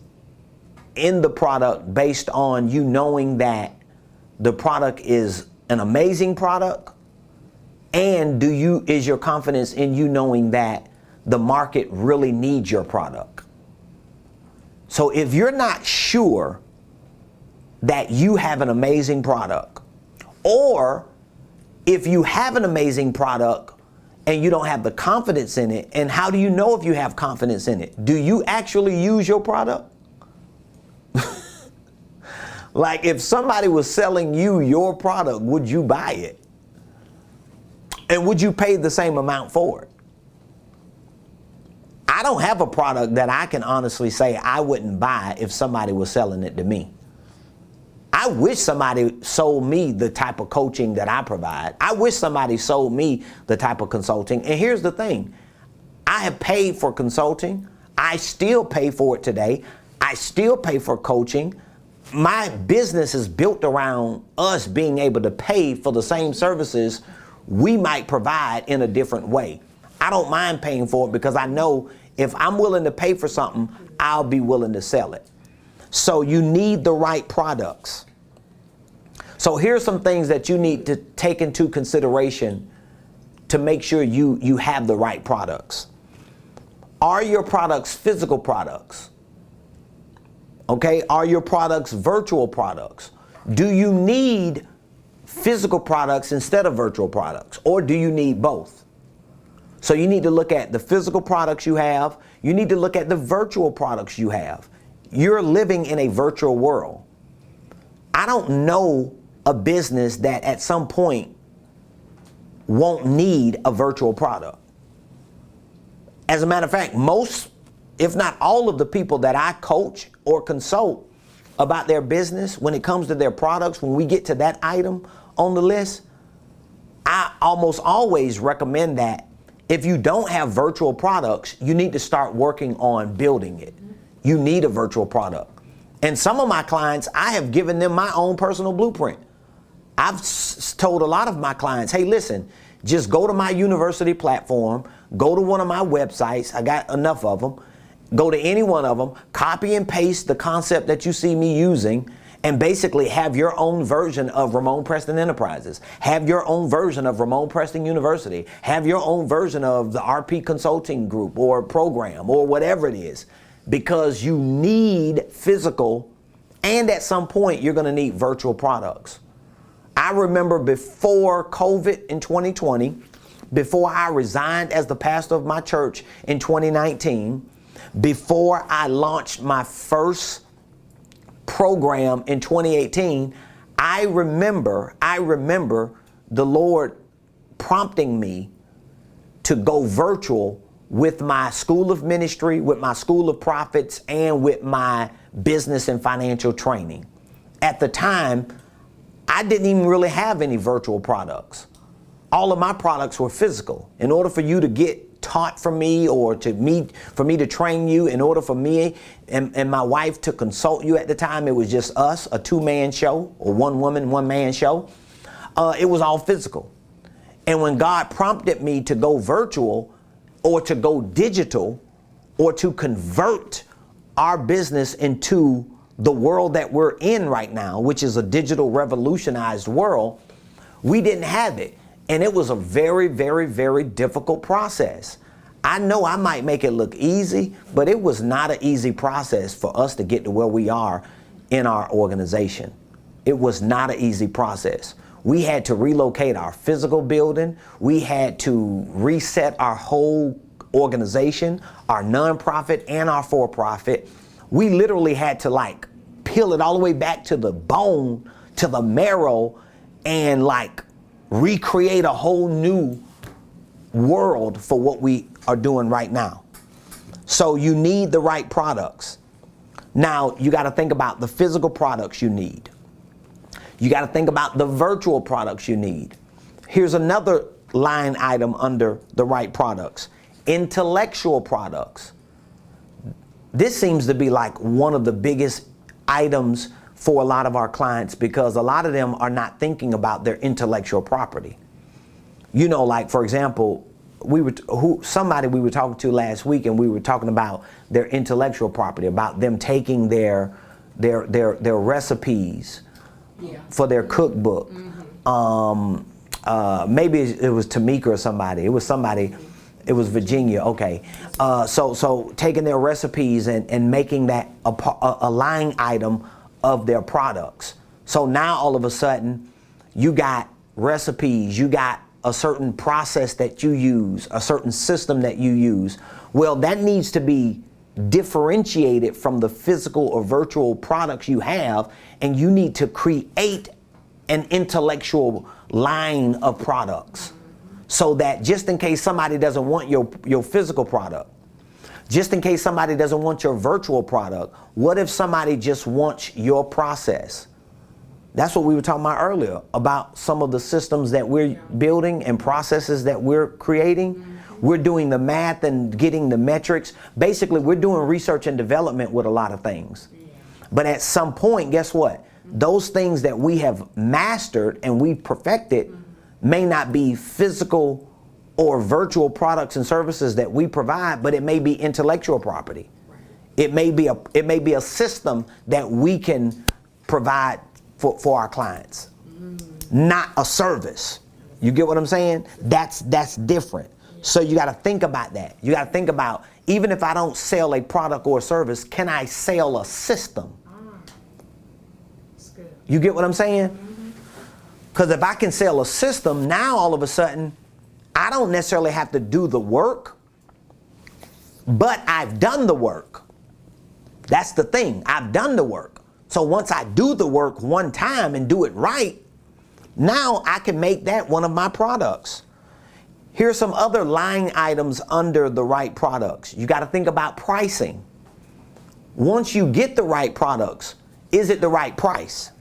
in the product based on you knowing that the product is an amazing product? And is your confidence in you knowing that the market really needs your product? So if you're not sure that you have an amazing product, or if you have an amazing product and you don't have the confidence in it, and how do you know if you have confidence in it? Do you actually use your product? Like if somebody was selling you your product, would you buy it? And would you pay the same amount for it? I don't have a product that I can honestly say I wouldn't buy if somebody was selling it to me. I wish somebody sold me the type of coaching that I provide. I wish somebody sold me the type of consulting. And here's the thing. I have paid for consulting. I still pay for it today. I still pay for coaching. My business is built around us being able to pay for the same services we might provide in a different way. I don't mind paying for it because I know if I'm willing to pay for something, I'll be willing to sell it. So you need the right products. So here's some things that you need to take into consideration to make sure you have the right products. Are your products physical products? Okay, are your products virtual products? Do you need physical products instead of virtual products, or do you need both? So you need to look at the physical products you have. You need to look at the virtual products you have. You're living in a virtual world. I don't know a business that at some point won't need a virtual product. As a matter of fact, most, if not all of the people that I coach or consult about their business, when it comes to their products, when we get to that item on the list, I almost always recommend that if you don't have virtual products, you need to start working on building it. You need a virtual product. And some of my clients, I have given them my own personal blueprint. I've told a lot of my clients, hey, listen, just go to my university platform, go to one of my websites, I got enough of them, go to any one of them, copy and paste the concept that you see me using, and basically have your own version of Ramonepreston Enterprises, have your own version of Ramonepreston University, have your own version of the RP Consulting Group or program or whatever it is, because you need physical, and at some point you're going to need virtual products. I remember before COVID in 2020, before I resigned as the pastor of my church in 2019, before I launched my first program in 2018, I remember the Lord prompting me to go virtual with my school of ministry, with my school of prophets, and with my business and financial training. At the time, I didn't even really have any virtual products. All of my products were physical. In order for you to get taught from me or for me to train you, in order for me and my wife to consult you at the time, it was just us, a 2-man show or 1 woman, 1 man show. It was all physical. And when God prompted me to go virtual or to go digital or to convert our business into the world that we're in right now, which is a digital revolutionized world, we didn't have it. And it was a very, very, very difficult process. I know I might make it look easy, but it was not an easy process for us to get to where we are in our organization. It was not an easy process. We had to relocate our physical building. We had to reset our whole organization, our nonprofit and our for-profit. We literally had to like peel it all the way back to the bone, to the marrow, and like recreate a whole new world for what we are doing right now. So you need the right products. Now you got to think about the physical products you need. You got to think about the virtual products you need. Here's another line item under the right products: intellectual products. This seems to be like one of the biggest items for a lot of our clients, because a lot of them are not thinking about their intellectual property. You know, like for example, somebody we were talking to last week, and we were talking about their intellectual property, about them taking their recipes for their cookbook. Maybe it was Tamika or somebody. It was somebody. It was Virginia. Okay. So taking their recipes and making that a line item of their products. So now all of a sudden you got recipes, you got a certain process that you use, a certain system that you use. Well, that needs to be differentiated from the physical or virtual products you have, and you need to create an intellectual line of products, so that just in case somebody doesn't want your physical product, just in case somebody doesn't want your virtual product, what if somebody just wants your process? That's what we were talking about earlier, about some of the systems that we're building and processes that we're creating. We're doing the math and getting the metrics. Basically, we're doing research and development with a lot of things. But at some point, guess what? Those things that we have mastered and we've perfected may not be physical or virtual products and services that we provide, but it may be intellectual property. It may be a system that we can provide for our clients, not a service. You get what I'm saying? That's different. So you got to think about that. You got to think about, even if I don't sell a product or a service, can I sell a system? You get what I'm saying? Because if I can sell a system, now all of a sudden, I don't necessarily have to do the work, but I've done the work. That's the thing. I've done the work. So once I do the work one time and do it right, now I can make that one of my products. Here's some other line items under the right products. You got to think about pricing. Once you get the right products, is it the right price?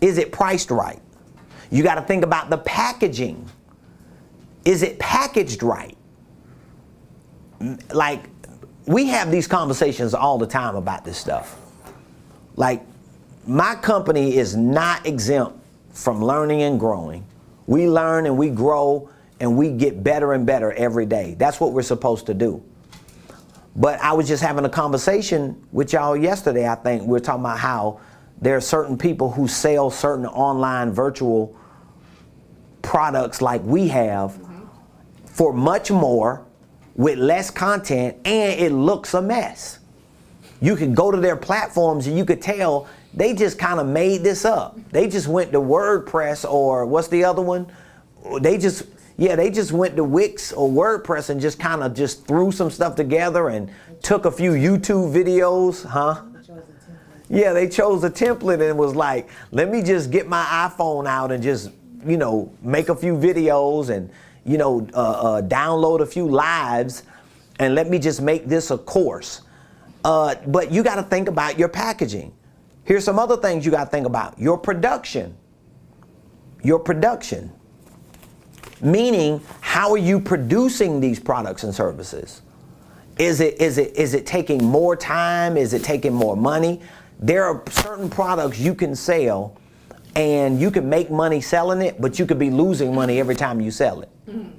Is it priced right? You got to think about the packaging. Is it packaged right? Like, we have these conversations all the time about this stuff. Like, my company is not exempt from learning and growing. We learn and we grow and we get better and better every day. That's what we're supposed to do. But I was just having a conversation with y'all yesterday. I think we were talking about how there are certain people who sell certain online virtual products like we have for much more with less content, and it looks a mess. You could go to their platforms and you could tell they just kind of made this up. They just went to WordPress, or what's the other one? They just went to Wix or WordPress and just kind of just threw some stuff together and took a few YouTube videos, Yeah, they chose a template and was like, let me just get my iPhone out and just make a few videos and, download a few lives and let me just make this a course. But you got to think about your packaging. Here's some other things you got to think about. Your production. Your production. Meaning, how are you producing these products and services? Is it taking more time? Is it taking more money? There are certain products you can sell and you can make money selling it, but you could be losing money every time you sell it. Mm-hmm.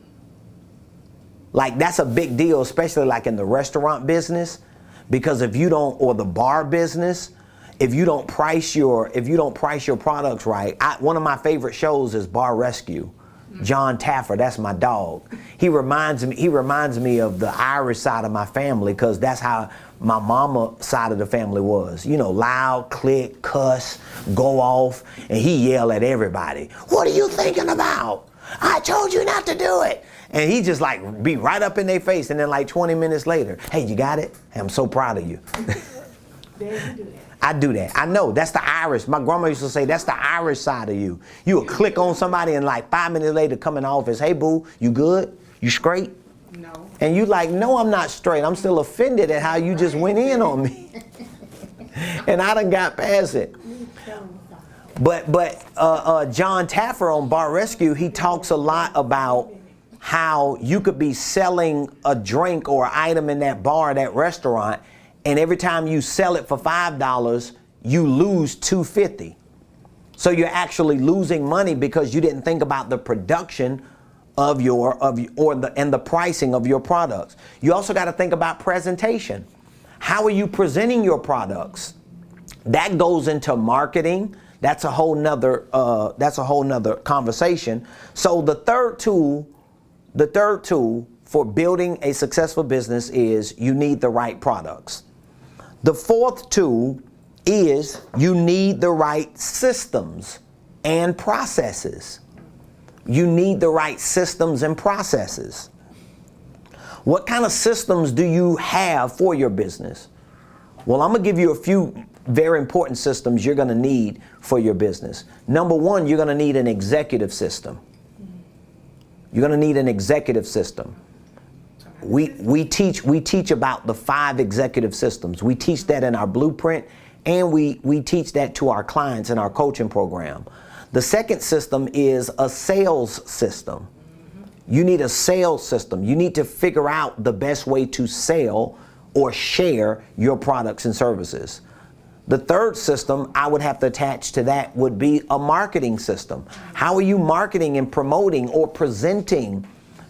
Like, that's a big deal, especially like in the restaurant business, because if you don't, or the bar business, if you don't price your products right. One of my favorite shows is Bar Rescue. John Taffer, that's my dog. He reminds me of the Irish side of my family, because that's how my mama side of the family was. Loud, click, cuss, go off, and he yell at everybody. What are you thinking about? I told you not to do it. And he just like be right up in their face, and then like 20 minutes later, hey, you got it? Hey, I'm so proud of you. I do that. I know. That's the Irish. My grandma used to say, that's the Irish side of you. You will click on somebody and like 5 minutes later come in the office, hey, boo, you good? You straight? No. And you like, no, I'm not straight. I'm still offended at how you just went in on me. And I done got past it. But John Taffer on Bar Rescue, he talks a lot about how you could be selling a drink or item in that bar, that restaurant, and every time you sell it for $5, you lose $2.50. So you're actually losing money because you didn't think about the production and the pricing of your products. You also got to think about presentation. How are you presenting your products? That goes into marketing. That's a whole nother conversation. So the third tool for building a successful business is you need the right products. The fourth tool is you need the right systems and processes. You need the right systems and processes. What kind of systems do you have for your business? Well, I'm going to give you a few very important systems you're going to need for your business. Number one, you're going to need an executive system. You're going to need an executive system. We teach about the 5 executive systems. We teach that in our blueprint, and we teach that to our clients in our coaching program. The second system is a sales system. You need a sales system. You need to figure out the best way to sell or share your products and services. The third system I would have to attach to that would be a marketing system. How are you marketing and promoting or presenting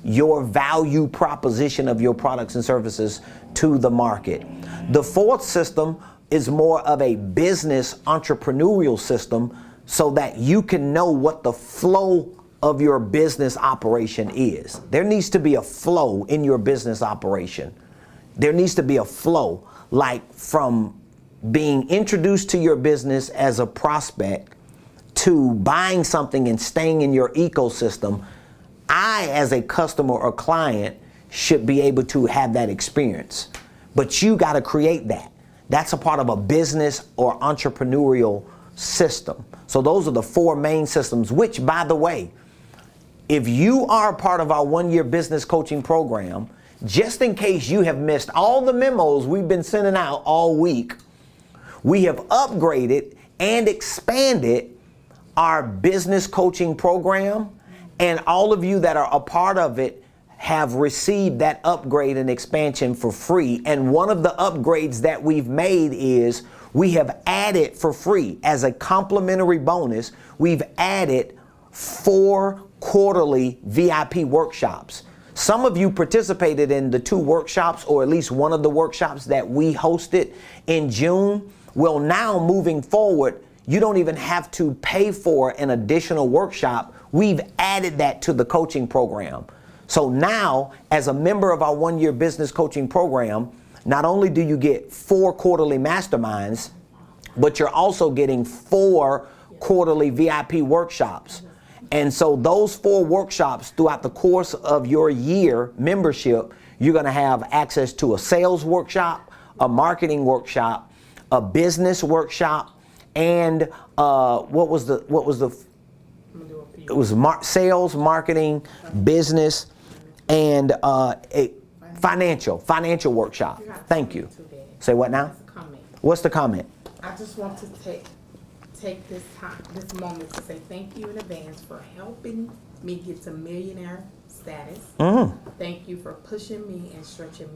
your value proposition of your products and services to the market? The fourth system is more of a business entrepreneurial system, so that you can know what the flow of your business operation is. There needs to be a flow in your business operation. There needs to be a flow, like from being introduced to your business as a prospect to buying something and staying in your ecosystem. I, as a customer or client, should be able to have that experience. But you got to create that. That's a part of a business or entrepreneurial system. So those are the 4 main systems, which, by the way, if you are a part of our 1-year business coaching program, just in case you have missed all the memos we've been sending out all week, we have upgraded and expanded our business coaching program, and all of you that are a part of it have received that upgrade and expansion for free. And one of the upgrades that we've made is we have added for free, as a complimentary bonus, we've added 4 quarterly VIP workshops. Some of you participated in the 2 workshops, or at least one of the workshops that we hosted in June. Well, now moving forward, you don't even have to pay for an additional workshop. We've added that to the coaching program. So now, as a member of our 1-year business coaching program, not only do you get 4 quarterly masterminds, but you're also getting 4 quarterly VIP workshops. And so those 4 workshops throughout the course of your year membership, you're going to have access to a sales workshop, a marketing workshop, a business workshop, and what was the I'm gonna do a it was sales, marketing, business, and a financial workshop. Thank you. Say what now? What's the comment? I just want to take this moment to say thank you in advance for helping me get to millionaire status. Thank you for pushing me and stretching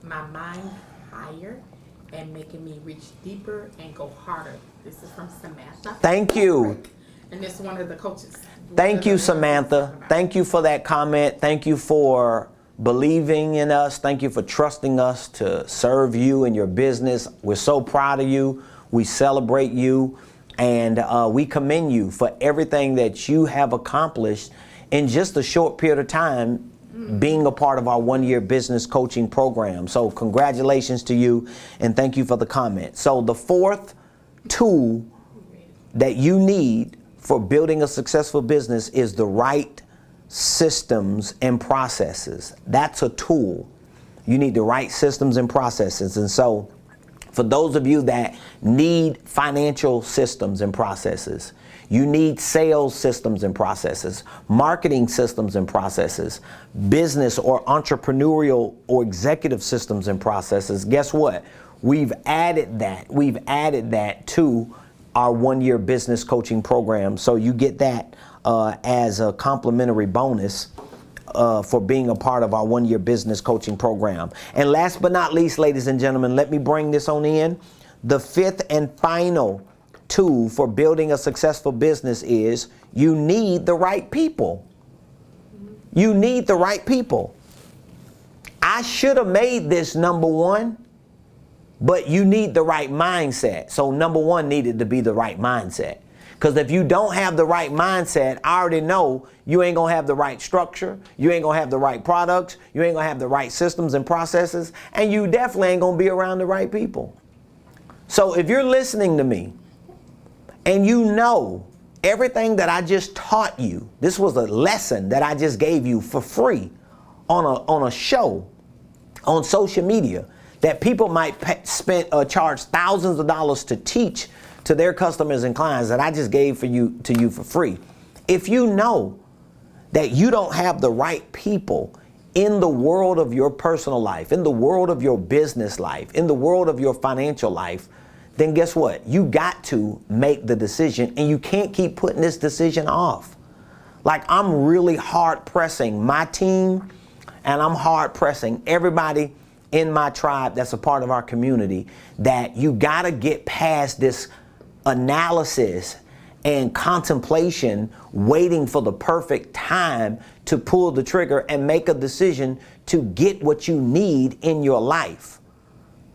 my mind higher and making me reach deeper and go harder. This is from Samantha. Thank you. And this is one of the coaches. Thank you, Samantha. Thank you for that comment. Thank you for believing in us. Thank you for trusting us to serve you and your business. We're so proud of you. We celebrate you. And we commend you for everything that you have accomplished in just a short period of time being a part of our one-year business coaching program. So congratulations to you and thank you for the comment. So the fourth tool that you need for building a successful business is the right systems and processes. That's a tool. You need the right systems and processes. And so for those of you that need financial systems and processes, you need sales systems and processes, marketing systems and processes, business or entrepreneurial or executive systems and processes. Guess what? We've added that. We've added that to our one-year business coaching program. So you get that as a complimentary bonus for being a part of our one-year business coaching program. And last but not least, ladies and gentlemen, let me bring this on in. The fifth and final tool for building a successful business is you need the right people. You need the right people. I should have made this number one, but you need the right mindset. So number one needed to be the right mindset. Because if you don't have the right mindset, I already know you ain't gonna have the right structure, you ain't gonna have the right products, you ain't gonna have the right systems and processes, and you definitely ain't gonna be around the right people. So if you're listening to me and you know everything that I just taught you, this was a lesson that I just gave you for free on a show on social media that people might charge thousands of dollars to teach to their customers and clients that I just gave to you for free. If you know that you don't have the right people in the world of your personal life, in the world of your business life, in the world of your financial life, then guess what? You got to make the decision, and you can't keep putting this decision off. Like, I'm really hard pressing my team, and I'm hard pressing everybody in my tribe that's a part of our community, that you got to get past this analysis and contemplation, waiting for the perfect time to pull the trigger and make a decision to get what you need in your life.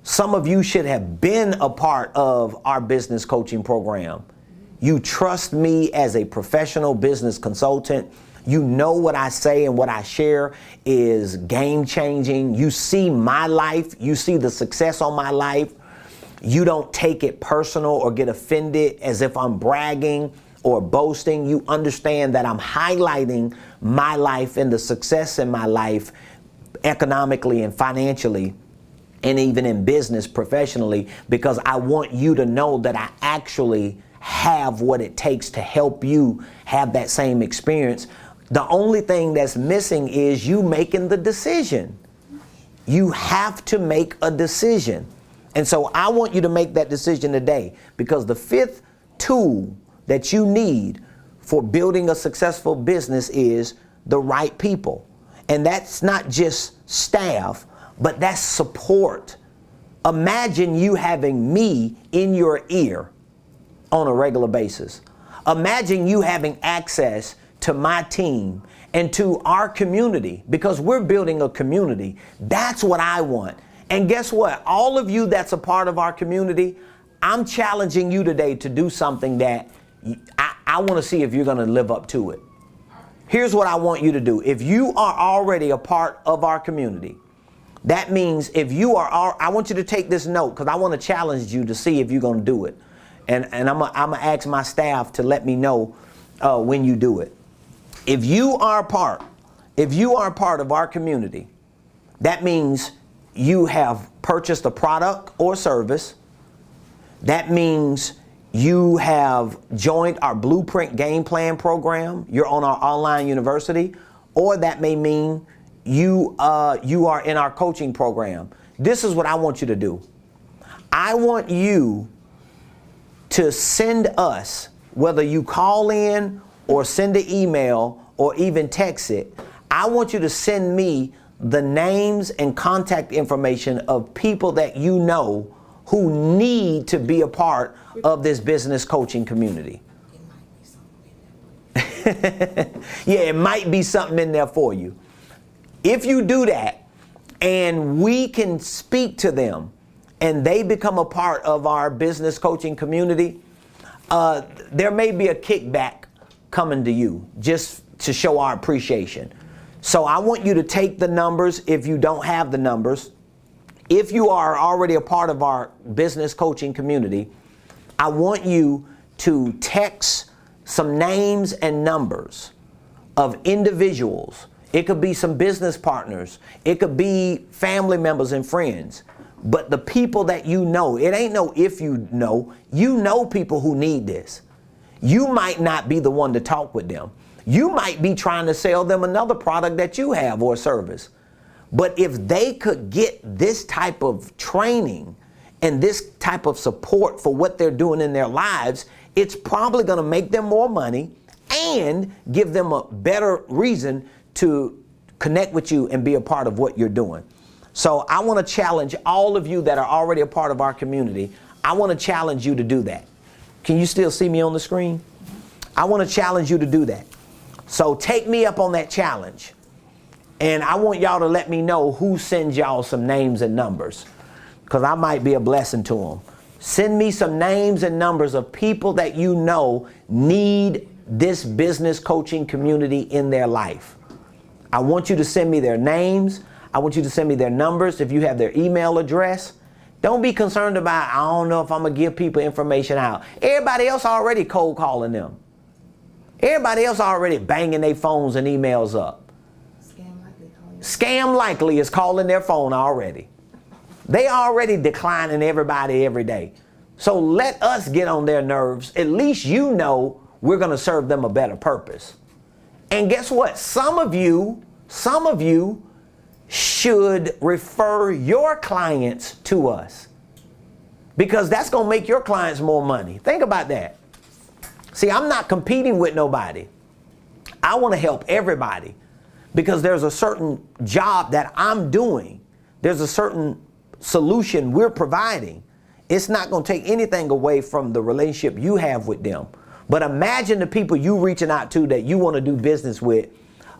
Some of you should have been a part of our business coaching program. You trust me as a professional business consultant. You know what I say and what I share is game changing. You see my life. You see the success on my life. You don't take it personal or get offended as if I'm bragging or boasting. You understand that I'm highlighting my life and the success in my life economically and financially, and even in business professionally, because I want you to know that I actually have what it takes to help you have that same experience. The only thing that's missing is you making the decision. You have to make a decision. And so I want you to make that decision today, because the fifth tool that you need for building a successful business is the right people. And that's not just staff, but that's support. Imagine you having me in your ear on a regular basis. Imagine you having access to my team and to our community, because we're building a community. That's what I want. And guess what? All of you that's a part of our community, I'm challenging you today to do something that I want to see if you're going to live up to it. Here's what I want you to do. If you are already a part of our community, that means if you are, I want you to take this note, because I want to challenge you to see if you're going to do it. And I'm going to ask my staff to let me know when you do it. If you are a part of our community, that means you have purchased a product or service. That means you have joined our Blueprint Game Plan program, you're on our online university, or that may mean you are in our coaching program. This is what I want you to do. I want you to send us, whether you call in or send an email or even text it, I want you to send me the names and contact information of people that you know who need to be a part of this business coaching community. Yeah, it might be something in there for you. If you do that and we can speak to them and they become a part of our business coaching community, there may be a kickback coming to you just to show our appreciation. So I want you to take the numbers if you don't have the numbers. If you are already a part of our business coaching community, I want you to text some names and numbers of individuals. It could be some business partners. It could be family members and friends. But the people that you know, it ain't no if you know people who need this. You might not be the one to talk with them. You might be trying to sell them another product that you have or service. But if they could get this type of training and this type of support for what they're doing in their lives, it's probably going to make them more money and give them a better reason to connect with you and be a part of what you're doing. So I want to challenge all of you that are already a part of our community. I want to challenge you to do that. Can you still see me on the screen? I want to challenge you to do that. So take me up on that challenge. And I want y'all to let me know who sends y'all some names and numbers, because I might be a blessing to them. Send me some names and numbers of people that you know need this business coaching community in their life. I want you to send me their names. I want you to send me their numbers. If you have their email address, don't be concerned about, I don't know if I'm going to give people information out. Everybody else already cold calling them. Everybody else already banging their phones and emails up. Scam Likely is calling their phone already. They already declining everybody every day. So let us get on their nerves. At least you know we're going to serve them a better purpose. And guess what? Some of you should refer your clients to us, because that's going to make your clients more money. Think about that. See, I'm not competing with nobody. I want to help everybody, because there's a certain job that I'm doing. There's a certain solution we're providing. It's not going to take anything away from the relationship you have with them. But imagine the people you reaching out to that you want to do business with.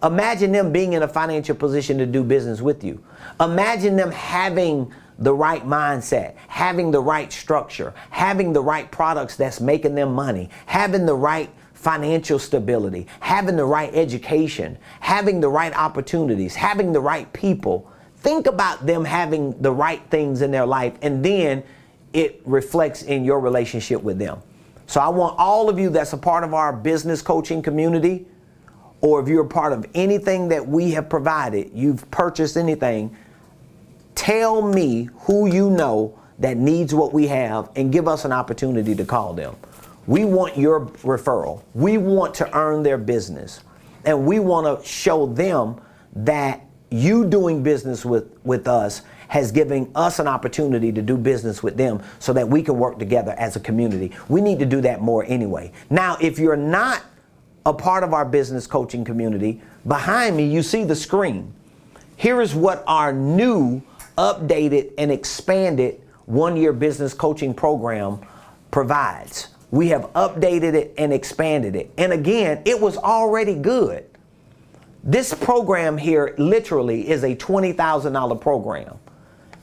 Imagine them being in a financial position to do business with you. Imagine them having the right mindset, having the right structure, having the right products that's making them money, having the right financial stability, having the right education, having the right opportunities, having the right people. Think about them having the right things in their life, and then it reflects in your relationship with them. So I want all of you that's a part of our business coaching community, or if you're a part of anything that we have provided, you've purchased anything, tell me who you know that needs what we have and give us an opportunity to call them. We want your referral. We want to earn their business. And we want to show them that you doing business with us has given us an opportunity to do business with them so that we can work together as a community. We need to do that more anyway. Now, if you're not a part of our business coaching community, behind me you see the screen. Here is what our new, updated, and expanded one-year business coaching program provides. We have updated it and expanded it. And again, it was already good. This program here literally is a $20,000 program.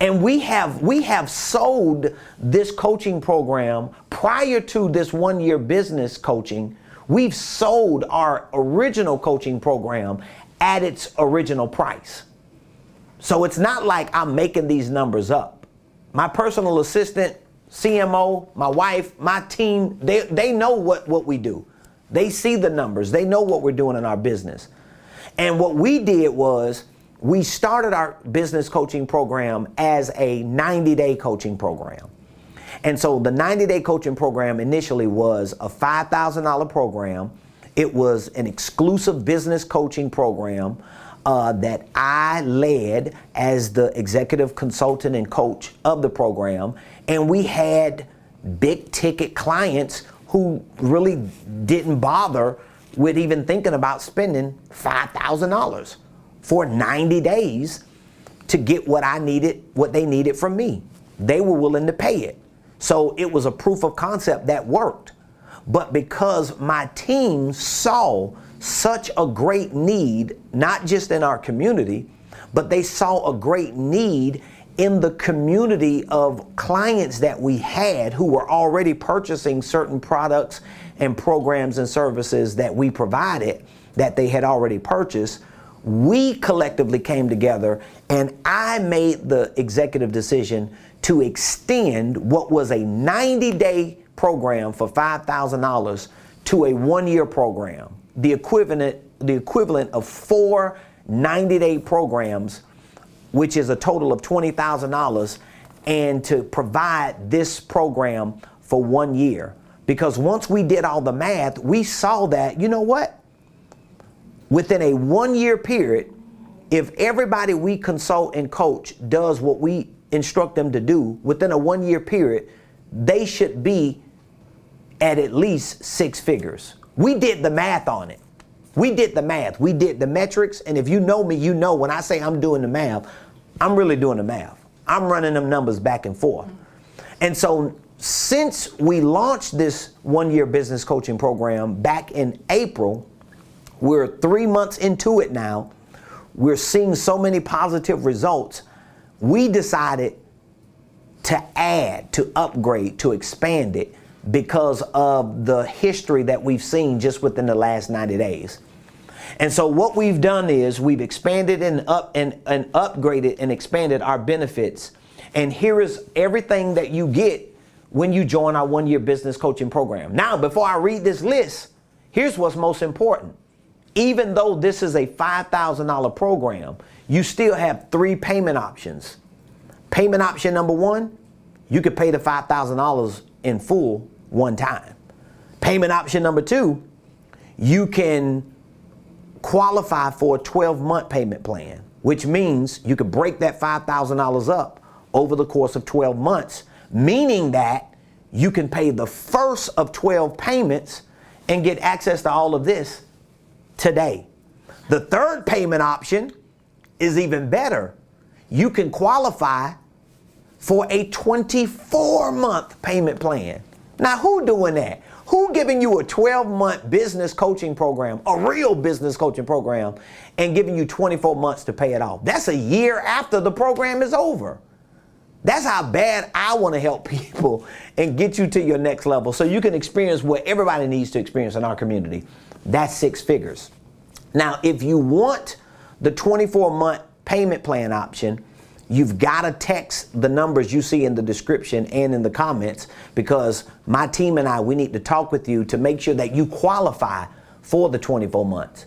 And we have sold this coaching program prior to this one-year business coaching. We've sold our original coaching program at its original price. So it's not like I'm making these numbers up. My personal assistant, CMO, my wife, my team, they know what we do. They see the numbers. They know what we're doing in our business. And what we did was we started our business coaching program as a 90-day coaching program. And so the 90-day coaching program initially was a $5,000 program. It was an exclusive business coaching program that I led as the executive consultant and coach of the program. And we had big ticket clients who really didn't bother with even thinking about spending $5,000 for 90 days to get what they needed from me. They were willing to pay it. So it was a proof of concept that worked. But because my team saw such a great need, not just in our community, but they saw a great need in the community of clients that we had who were already purchasing certain products and programs and services that we provided that they had already purchased, we collectively came together and I made the executive decision to extend what was a 90-day program for $5,000 to a 1-year program, the equivalent of 4 90-day programs, which is a total of $20,000, and to provide this program for 1 year. Because once we did all the math, we saw that, you know what? Within a 1-year period, if everybody we consult and coach does what we instruct them to do, within a 1-year period, they should be at least 6 figures. We did the math on it. We did the math. We did the metrics. And if you know me, you know when I say I'm doing the math, I'm really doing the math. I'm running them numbers back and forth. And so since we launched this 1-year business coaching program back in April, we're 3 months into it now. We're seeing so many positive results. We decided to add, to upgrade, to expand it because of the history that we've seen just within the last 90 days. And so what we've done is we've expanded and upgraded and expanded our benefits. And here is everything that you get when you join our 1-year business coaching program. Now, before I read this list, here's what's most important. Even though this is a $5,000 program, you still have 3 payment options. Payment option number 1, you could pay the $5,000 in full one time. Payment option number 2, you can qualify for a 12-month payment plan, which means you could break that $5,000 up over the course of 12 months, meaning that you can pay the first of 12 payments and get access to all of this today. The third payment option is even better. You can qualify for a 24-month payment plan. Now, who doing that? Who giving you a 12-month business coaching program, a real business coaching program, and giving you 24 months to pay it off? That's a year after the program is over. That's how bad I want to help people and get you to your next level so you can experience what everybody needs to experience in our community. That's 6 figures. Now, if you want the 24-month payment plan option, you've got to text the numbers you see in the description and in the comments, because my team and I, we need to talk with you to make sure that you qualify for the 24 months.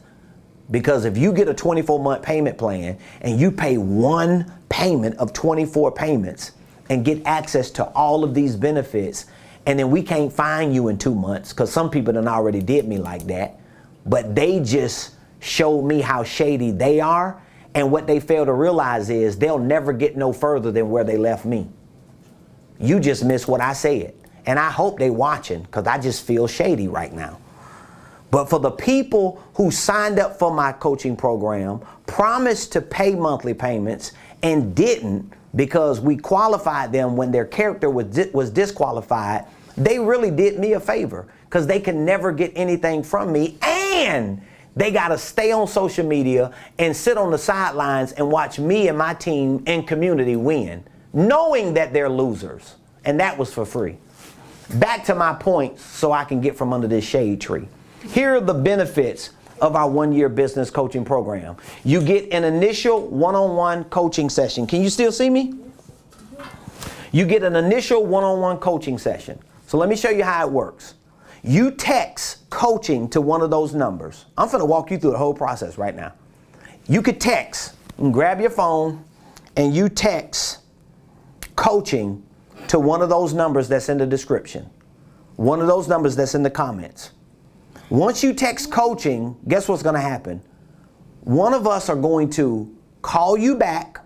Because if you get a 24-month payment plan and you pay one payment of 24 payments and get access to all of these benefits, and then we can't find you in 2 months, because some people done already did me like that, but they just showed me how shady they are. And what they fail to realize is they'll never get no further than where they left me. You just missed what I said. And I hope they watching, because I just feel shady right now. But for the people who signed up for my coaching program, promised to pay monthly payments, and didn't because we qualified them when their character was disqualified, they really did me a favor, because they can never get anything from me, and they got to stay on social media and sit on the sidelines and watch me and my team and community win, knowing that they're losers. And that was for free. Back to my point so I can get from under this shade tree. Here are the benefits of our 1-year business coaching program. You get an initial one-on-one coaching session. Can you still see me? You get an initial one-on-one coaching session. So let me show you how it works. You text coaching to one of those numbers. I'm going to walk you through the whole process right now. You could text and grab your phone and you text coaching to one of those numbers that's in the description. One of those numbers that's in the comments. Once you text coaching, guess what's going to happen? One of us are going to call you back,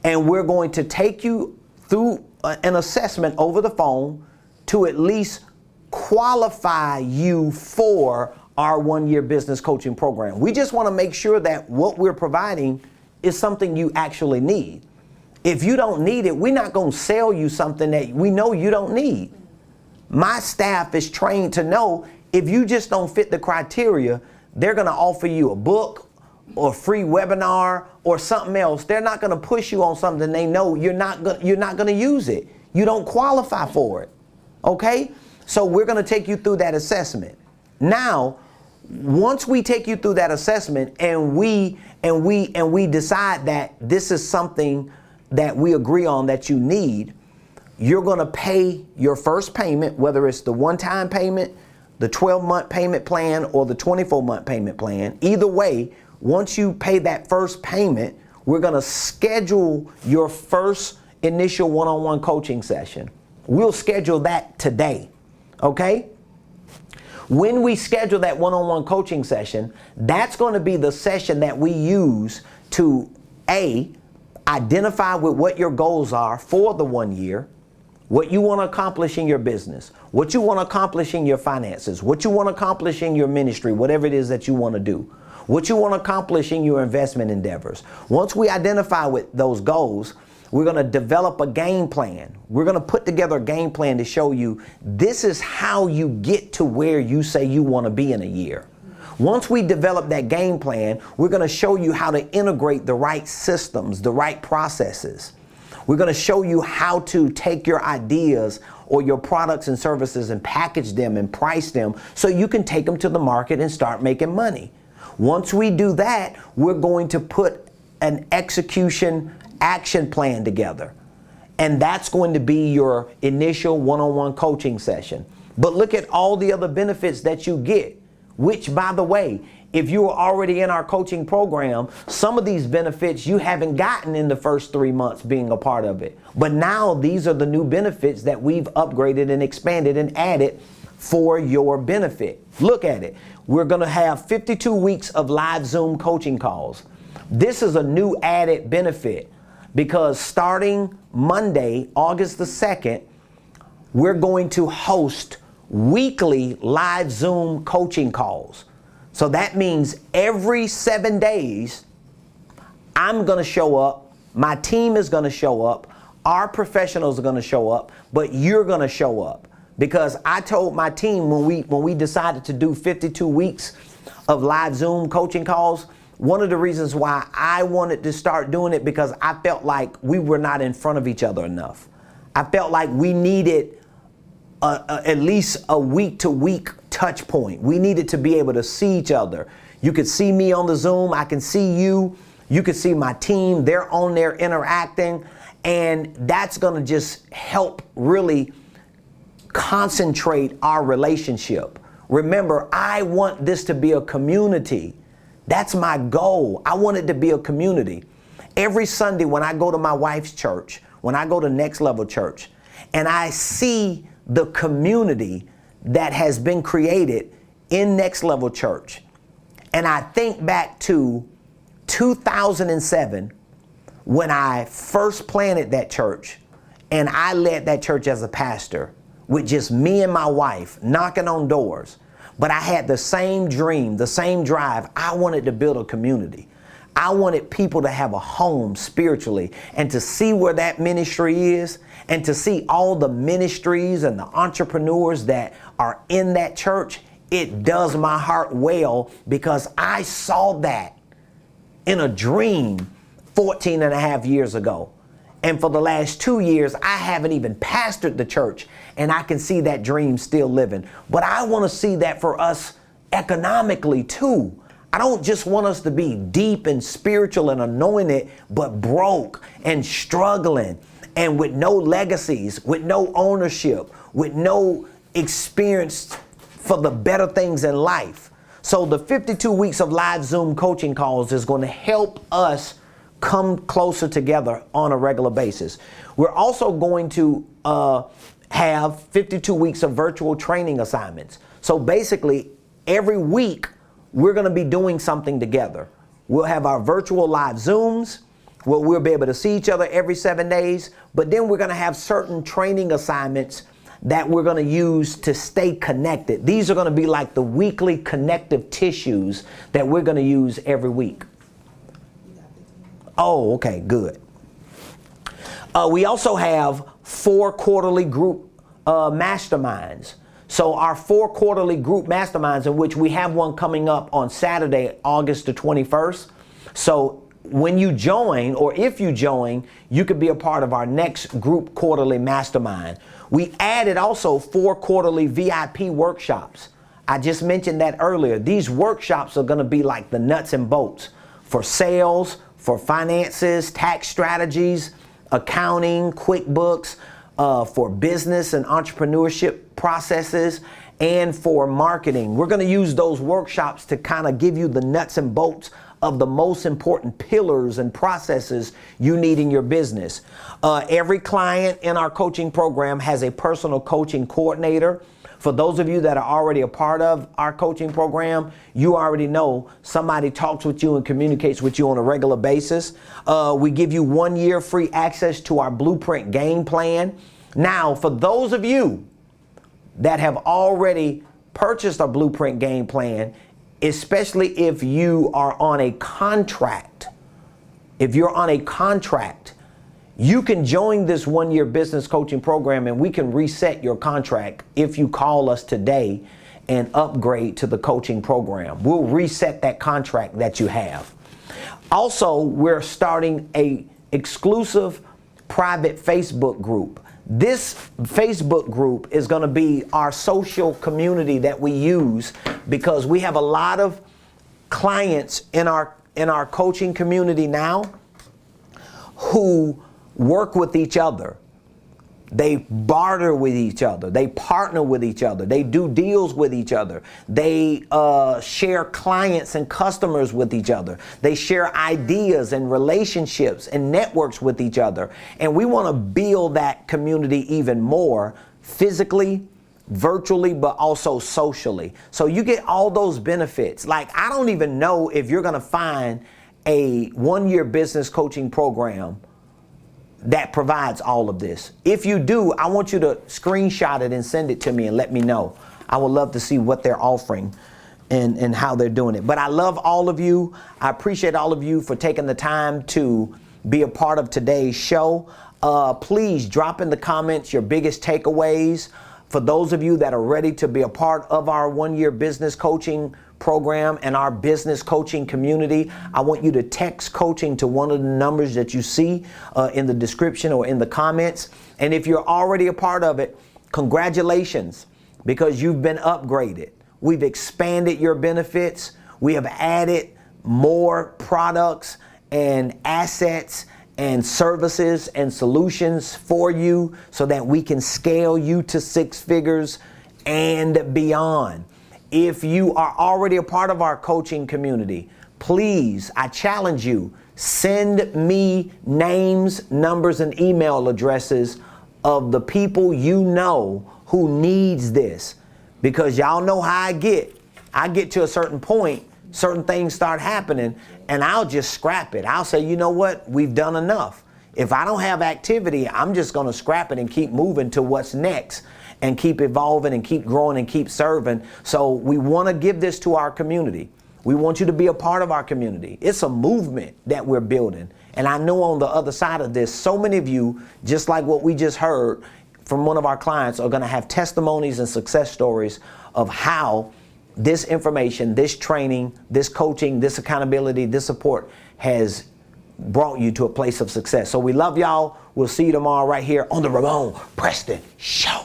and we're going to take you through an assessment over the phone to at least qualify you for our 1-year business coaching program. We just want to make sure that what we're providing is something you actually need. If you don't need it, we're not going to sell you something that we know you don't need. My staff is trained to know if you just don't fit the criteria, they're going to offer you a book or a free webinar or something else. They're not going to push you on something they know you're not going to use it. You don't qualify for it. Okay? So we're going to take you through that assessment. Now, once we take you through that assessment and we decide that this is something that we agree on that you need, you're going to pay your first payment, whether it's the one-time payment, the 12-month payment plan, or the 24-month payment plan. Either way, once you pay that first payment, we're going to schedule your first initial one-on-one coaching session. We'll schedule that today. Okay? When we schedule that one-on-one coaching session, that's going to be the session that we use to identify with what your goals are for the 1 year, what you want to accomplish in your business, what you want to accomplish in your finances, what you want to accomplish in your ministry, whatever it is that you want to do, what you want to accomplish in your investment endeavors. Once we identify with those goals, we're going to develop a game plan. We're going to put together a game plan to show you this is how you get to where you say you want to be in a year. Once we develop that game plan, we're going to show you how to integrate the right systems, the right processes. We're going to show you how to take your ideas or your products and services and package them and price them so you can take them to the market and start making money. Once we do that, we're going to put an execution action plan together. And that's going to be your initial one-on-one coaching session. But look at all the other benefits that you get, which, by the way, if you were already in our coaching program, some of these benefits you haven't gotten in the first 3 months being a part of it. But now these are the new benefits that we've upgraded and expanded and added for your benefit. Look at it. We're going to have 52 weeks of live Zoom coaching calls. This is a new added benefit because starting Monday, August the 2nd, we're going to host weekly live Zoom coaching calls. So that means every 7 days, I'm going to show up, my team is going to show up, our professionals are going to show up, but you're going to show up. Because I told my team when we decided to do 52 weeks of live Zoom coaching calls, one of the reasons why I wanted to start doing it because I felt like we were not in front of each other enough. I felt like we needed at least a week-to-week touch point. We needed to be able to see each other. You could see me on the Zoom. I can see you. You could see my team. They're on there interacting. And that's going to just help really concentrate our relationship. Remember, I want this to be a community. That's my goal. I want it to be a community. Every Sunday when I go to my wife's church, when I go to Next Level Church, and I see the community that has been created in Next Level Church, and I think back to 2007 when I first planted that church, and I led that church as a pastor with just me and my wife knocking on doors. But I had the same dream, the same drive. I wanted to build a community. I wanted people to have a home spiritually and to see where that ministry is and to see all the ministries and the entrepreneurs that are in that church. It does my heart well because I saw that in a dream 14 and a half years ago. And for the last 2 years, I haven't even pastored the church, and I can see that dream still living. But I want to see that for us economically too. I don't just want us to be deep and spiritual and anointed, but broke and struggling and with no legacies, with no ownership, with no experience for the better things in life. So the 52 weeks of live Zoom coaching calls is going to help us come closer together on a regular basis. We're also going to have 52 weeks of virtual training assignments. So basically, every week, we're going to be doing something together. We'll have our virtual live Zooms, where we'll be able to see each other every 7 days, but then we're going to have certain training assignments that we're going to use to stay connected. These are going to be like the weekly connective tissues that we're going to use every week. Oh, okay, good. We also have 4 quarterly group masterminds. So our 4 quarterly group masterminds, in which we have one coming up on Saturday, August the 21st. So when you join, or if you join, you could be a part of our next group quarterly mastermind. We added also 4 quarterly VIP workshops. I just mentioned that earlier. These workshops are going to be like the nuts and bolts for sales, for finances, tax strategies, accounting, QuickBooks, for business and entrepreneurship processes, and for marketing. We're going to use those workshops to kind of give you the nuts and bolts of the most important pillars and processes you need in your business. Every client in our coaching program has a personal coaching coordinator. For those of you that are already a part of our coaching program, you already know somebody talks with you and communicates with you on a regular basis. We give you 1 year free access to our Blueprint game plan. Now, for those of you that have already purchased our Blueprint game plan, especially if you are on a contract, you can join this 1 year business coaching program, and we can reset your contract if you call us today and upgrade to the coaching program. We'll reset that contract that you have. Also, we're starting a exclusive private Facebook group. This Facebook group is going to be our social community that we use, because we have a lot of clients in our coaching community now who work with each other. They barter with each other. They partner with each other. They do deals with each other. They share clients and customers with each other. They share ideas and relationships and networks with each other. And we want to build that community even more physically, virtually, but also socially. So you get all those benefits. Like, I don't even know if you're going to find a 1 year business coaching program that provides all of this. If you do, I want you to screenshot it and send it to me and let me know. I would love to see what they're offering and how they're doing it. But I love all of you. I appreciate all of you for taking the time to be a part of today's show. Please drop in the comments your biggest takeaways. For those of you that are ready to be a part of our 1 year business coaching program and our business coaching community, I want you to text coaching to one of the numbers that you see in the description or in the comments. And if you're already a part of it, congratulations, because you've been upgraded. We've expanded your benefits. We have added more products and assets and services and solutions for you so that we can scale you to 6 figures and beyond. If you are already a part of our coaching community, please, I challenge you, send me names, numbers, and email addresses of the people you know who needs this. Because y'all know how I get. I get to a certain point, certain things start happening, and I'll just scrap it. I'll say, you know what? We've done enough. If I don't have activity, I'm just going to scrap it and keep moving to what's next, and keep evolving and keep growing and keep serving. So we want to give this to our community. We want you to be a part of our community. It's a movement that we're building. And I know on the other side of this, so many of you, just like what we just heard from one of our clients, are going to have testimonies and success stories of how this information, this training, this coaching, this accountability, this support has brought you to a place of success. So we love y'all. We'll see you tomorrow right here on the Ramonepreston Show.